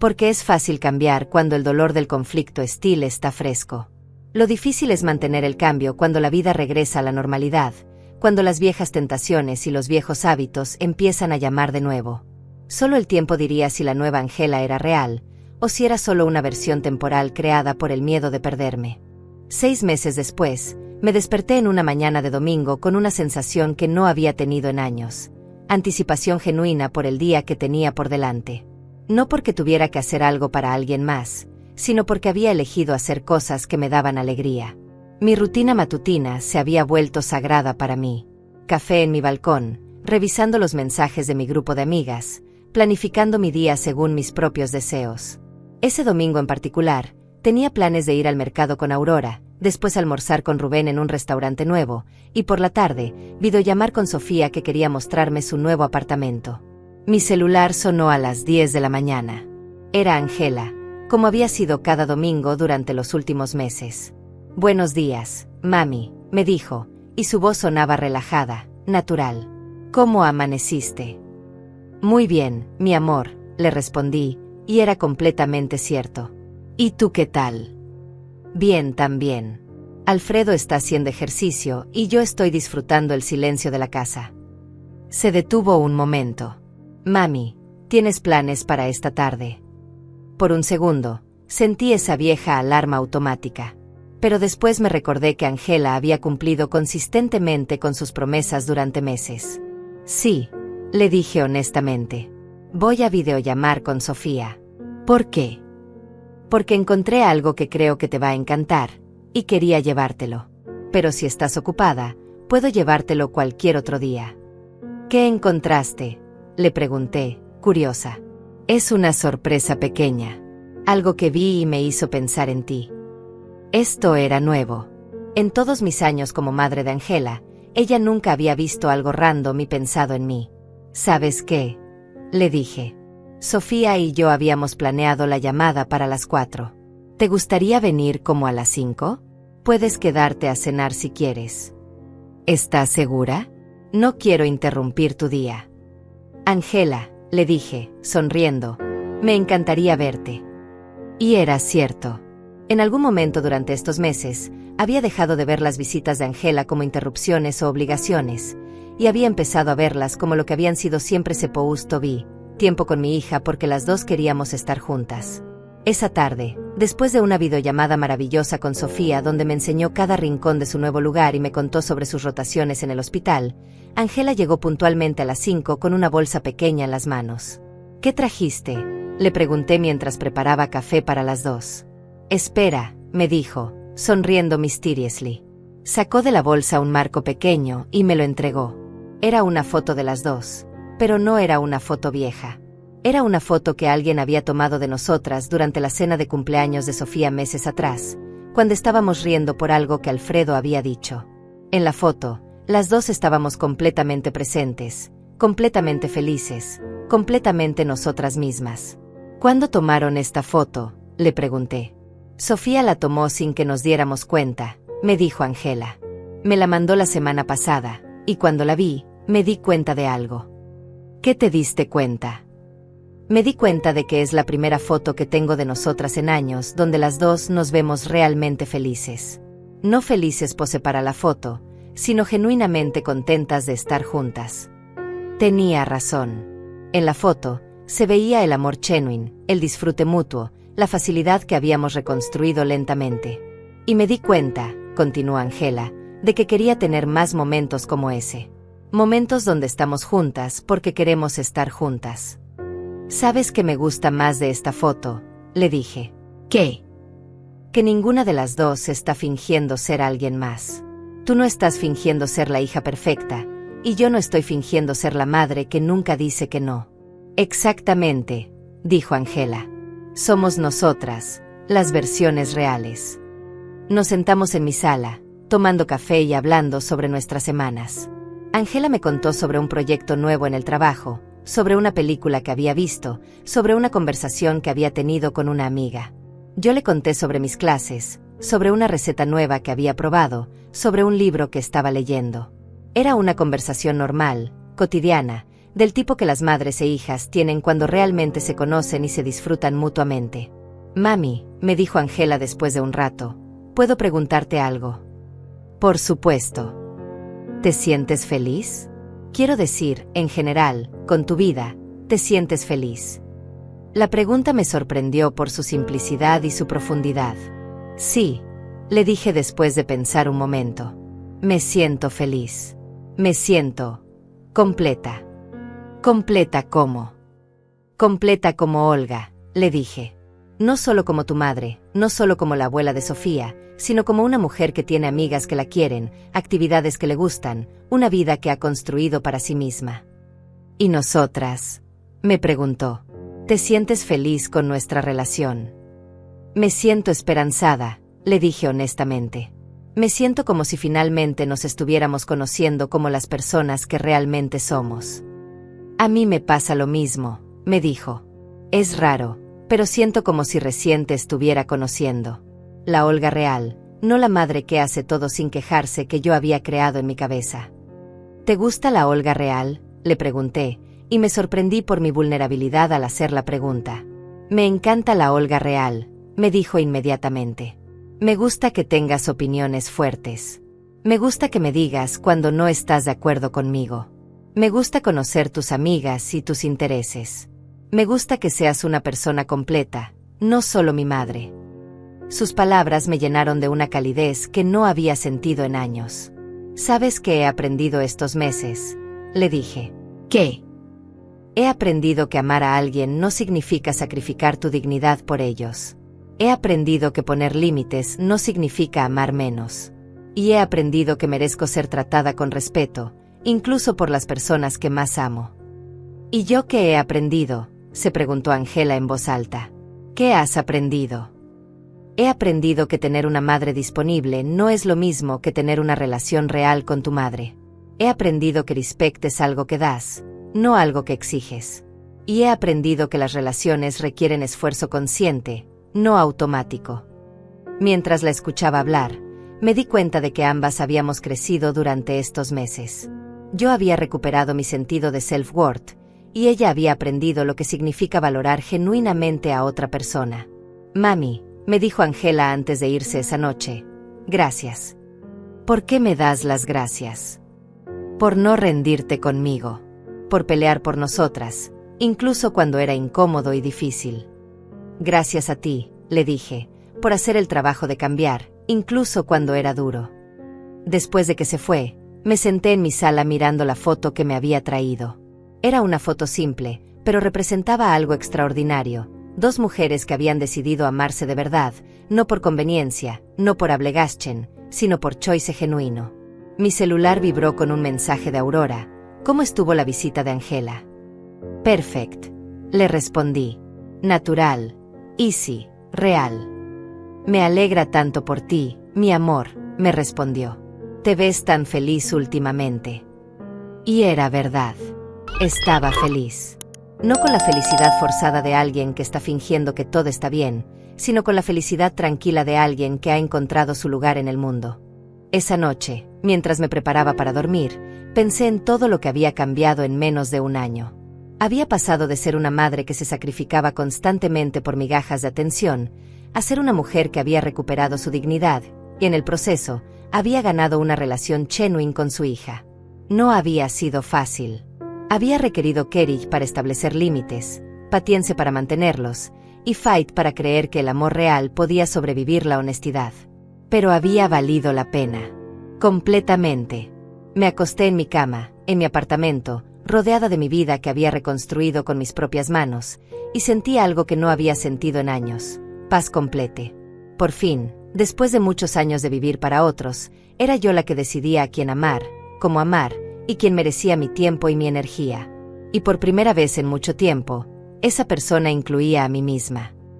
Speaker 1: Porque es fácil cambiar cuando el dolor del conflicto está fresco. Lo difícil es mantener el cambio cuando la vida regresa a la normalidad, cuando las viejas tentaciones y los viejos hábitos empiezan a llamar de nuevo. Solo el tiempo diría si la nueva Angela era real, o si era solo una versión temporal creada por el miedo de perderme. 6 meses después, me desperté en una mañana de domingo con una sensación que no había tenido en años. Anticipación genuina por el día que tenía por delante. No porque tuviera que hacer algo para alguien más, sino porque había elegido hacer cosas que me daban alegría. Mi rutina matutina se había vuelto sagrada para mí. Café en mi balcón, revisando los mensajes de mi grupo de amigas, planificando mi día según mis propios deseos. Ese domingo en particular, tenía planes de ir al mercado con Aurora, después almorzar con Rubén en un restaurante nuevo, y por la tarde, videollamar con Sofía que quería mostrarme su nuevo apartamento. Mi celular sonó a las 10 de la mañana. Era Angela, como había sido cada domingo durante los últimos meses. «Buenos días, mami», me dijo, y su voz sonaba relajada, natural. «¿Cómo amaneciste?» «Muy bien, mi amor», le respondí, y era completamente cierto. «¿Y tú qué tal?» «Bien también. Alfredo está haciendo ejercicio y yo estoy disfrutando el silencio de la casa». Se detuvo un momento. «Mami, ¿tienes planes para esta tarde?» Por un segundo, sentí esa vieja alarma automática. Pero después me recordé que Angela había cumplido consistentemente con sus promesas durante meses. «Sí», le dije honestamente. «Voy a videollamar con Sofía». «¿Por qué?» «Porque encontré algo que creo que te va a encantar, y quería llevártelo. Pero si estás ocupada, puedo llevártelo cualquier otro día». «¿Qué encontraste?», le pregunté, curiosa. «Es una sorpresa pequeña. Algo que vi y me hizo pensar en ti». Esto era nuevo. En todos mis años como madre de Angela, ella nunca había visto algo random y pensado en mí. «¿Sabes qué?», le dije. «Sofía y yo habíamos planeado la llamada para las 4. ¿Te gustaría venir como a las 5? Puedes quedarte a cenar si quieres». «¿Estás segura? No quiero interrumpir tu día». «Angela», le dije, sonriendo, «me encantaría verte». Y era cierto. En algún momento durante estos meses, había dejado de ver las visitas de Angela como interrupciones o obligaciones, y había empezado a verlas como lo que habían sido siempre supposed to be, tiempo con mi hija porque las dos queríamos estar juntas. Esa tarde, después de una videollamada maravillosa con Sofía donde me enseñó cada rincón de su nuevo lugar y me contó sobre sus rotaciones en el hospital, Angela llegó puntualmente a las 5 con una bolsa pequeña en las manos. «¿Qué trajiste?», le pregunté mientras preparaba café para las 2. «Espera», me dijo, sonriendo mysteriously. Sacó de la bolsa un marco pequeño y me lo entregó. Era una foto de las dos, pero no era una foto vieja. Era una foto que alguien había tomado de nosotras durante la cena de cumpleaños de Sofía meses atrás, cuando estábamos riendo por algo que Alfredo había dicho. En la foto, las dos estábamos completamente presentes, completamente felices, completamente nosotras mismas. «¿Cuándo tomaron esta foto?», le pregunté. «Sofía la tomó sin que nos diéramos cuenta», me dijo Angela. «Me la mandó la semana pasada, y cuando la vi, me di cuenta de algo». «¿Qué te diste cuenta?». «Me di cuenta de que es la primera foto que tengo de nosotras en años donde las dos nos vemos realmente felices. No felices pose para la foto, sino genuinamente contentas de estar juntas». Tenía razón. En la foto, se veía el amor genuine, el disfrute mutuo, la facilidad que habíamos reconstruido lentamente. «Y me di cuenta», continuó Angela, «de que quería tener más momentos como ese. Momentos donde estamos juntas porque queremos estar juntas». «¿Sabes qué me gusta más de esta foto?», le dije. «¿Qué?». «Que ninguna de las dos está fingiendo ser alguien más. Tú no estás fingiendo ser la hija perfecta, y yo no estoy fingiendo ser la madre que nunca dice que no». «Exactamente», dijo Angela. «Somos nosotras, las versiones reales». Nos sentamos en mi sala, tomando café y hablando sobre nuestras semanas. Angela me contó sobre un proyecto nuevo en el trabajo, sobre una película que había visto, sobre una conversación que había tenido con una amiga. Yo le conté sobre mis clases, sobre una receta nueva que había probado, sobre un libro que estaba leyendo. Era una conversación normal, cotidiana, del tipo que las madres e hijas tienen cuando realmente se conocen y se disfrutan mutuamente. «Mami», me dijo Angela después de un rato, ¿puedo preguntarte algo? Por supuesto. ¿Te sientes feliz? Quiero decir, en general, con tu vida, ¿te sientes feliz? La pregunta me sorprendió por su simplicidad y su profundidad. Sí, le dije después de pensar un momento. Me siento feliz. Me siento completa. ¿Completa cómo? Completa como Olga, le dije. No solo como tu madre, no solo como la abuela de Sofía, sino como una mujer que tiene amigas que la quieren, actividades que le gustan, una vida que ha construido para sí misma. ¿Y nosotras?, me preguntó. ¿Te sientes feliz con nuestra relación? Me siento esperanzada, le dije honestamente. Me siento como si finalmente nos estuviéramos conociendo como las personas que realmente somos. A mí me pasa lo mismo, me dijo. Es raro, pero siento como si recién te estuviera conociendo. La Olga real, no la madre que hace todo sin quejarse que yo había creado en mi cabeza. ¿Te gusta la Olga real?, le pregunté, y me sorprendí por mi vulnerabilidad al hacer la pregunta. Me encanta la Olga real, me dijo inmediatamente. Me gusta que tengas opiniones fuertes. Me gusta que me digas cuando no estás de acuerdo conmigo. Me gusta conocer tus amigas y tus intereses. Me gusta que seas una persona completa, no solo mi madre. Sus palabras me llenaron de una calidez que no había sentido en años. ¿Sabes qué he aprendido estos meses?, le dije. ¿Qué? He aprendido que amar a alguien no significa sacrificar tu dignidad por ellos. He aprendido que poner límites no significa amar menos. Y he aprendido que merezco ser tratada con respeto, incluso por las personas que más amo. ¿Y yo qué he aprendido?, se preguntó Angela en voz alta. ¿Qué has aprendido? He aprendido que tener una madre disponible no es lo mismo que tener una relación real con tu madre. He aprendido que respect es algo que das, no algo que exiges. Y he aprendido que las relaciones requieren esfuerzo consciente, no automático. Mientras la escuchaba hablar, me di cuenta de que ambas habíamos crecido durante estos meses. Yo había recuperado mi sentido de self-worth, y ella había aprendido lo que significa valorar genuinamente a otra persona. Mami, me dijo Angela antes de irse esa noche, gracias. ¿Por qué me das las gracias? Por no rendirte conmigo. Por pelear por nosotras, incluso cuando era incómodo y difícil. Gracias a ti, le dije, por hacer el trabajo de cambiar, incluso cuando era duro. Después de que se fue, me senté en mi sala mirando la foto que me había traído. Era una foto simple, pero representaba algo extraordinario. Dos mujeres que habían decidido amarse de verdad, no por conveniencia, no por ablegaschen, sino por choice genuino. Mi celular vibró con un mensaje de Aurora. ¿Cómo estuvo la visita de Angela? Perfect, le respondí. Natural, easy, real. Me alegra tanto por ti, mi amor, me respondió. Te ves tan feliz últimamente. Y era verdad. Estaba feliz. No con la felicidad forzada de alguien que está fingiendo que todo está bien, sino con la felicidad tranquila de alguien que ha encontrado su lugar en el mundo. Esa noche, mientras me preparaba para dormir, pensé en todo lo que había cambiado en menos de un año. Había pasado de ser una madre que se sacrificaba constantemente por migajas de atención, a ser una mujer que había recuperado su dignidad, y en el proceso, había ganado una relación genuine con su hija. No había sido fácil. Había requerido courage para establecer límites, paciencia para mantenerlos, y fight para creer que el amor real podía sobrevivir la honestidad. Pero había valido la pena. Completamente. Me acosté en mi cama, en mi apartamento, rodeada de mi vida que había reconstruido con mis propias manos, y sentí algo que no había sentido en años: paz completa. Por fin, después de muchos años de vivir para otros, era yo la que decidía a quién amar, cómo amar, y quién merecía mi tiempo y mi energía. Y por primera vez en mucho tiempo, esa persona incluía a mí misma.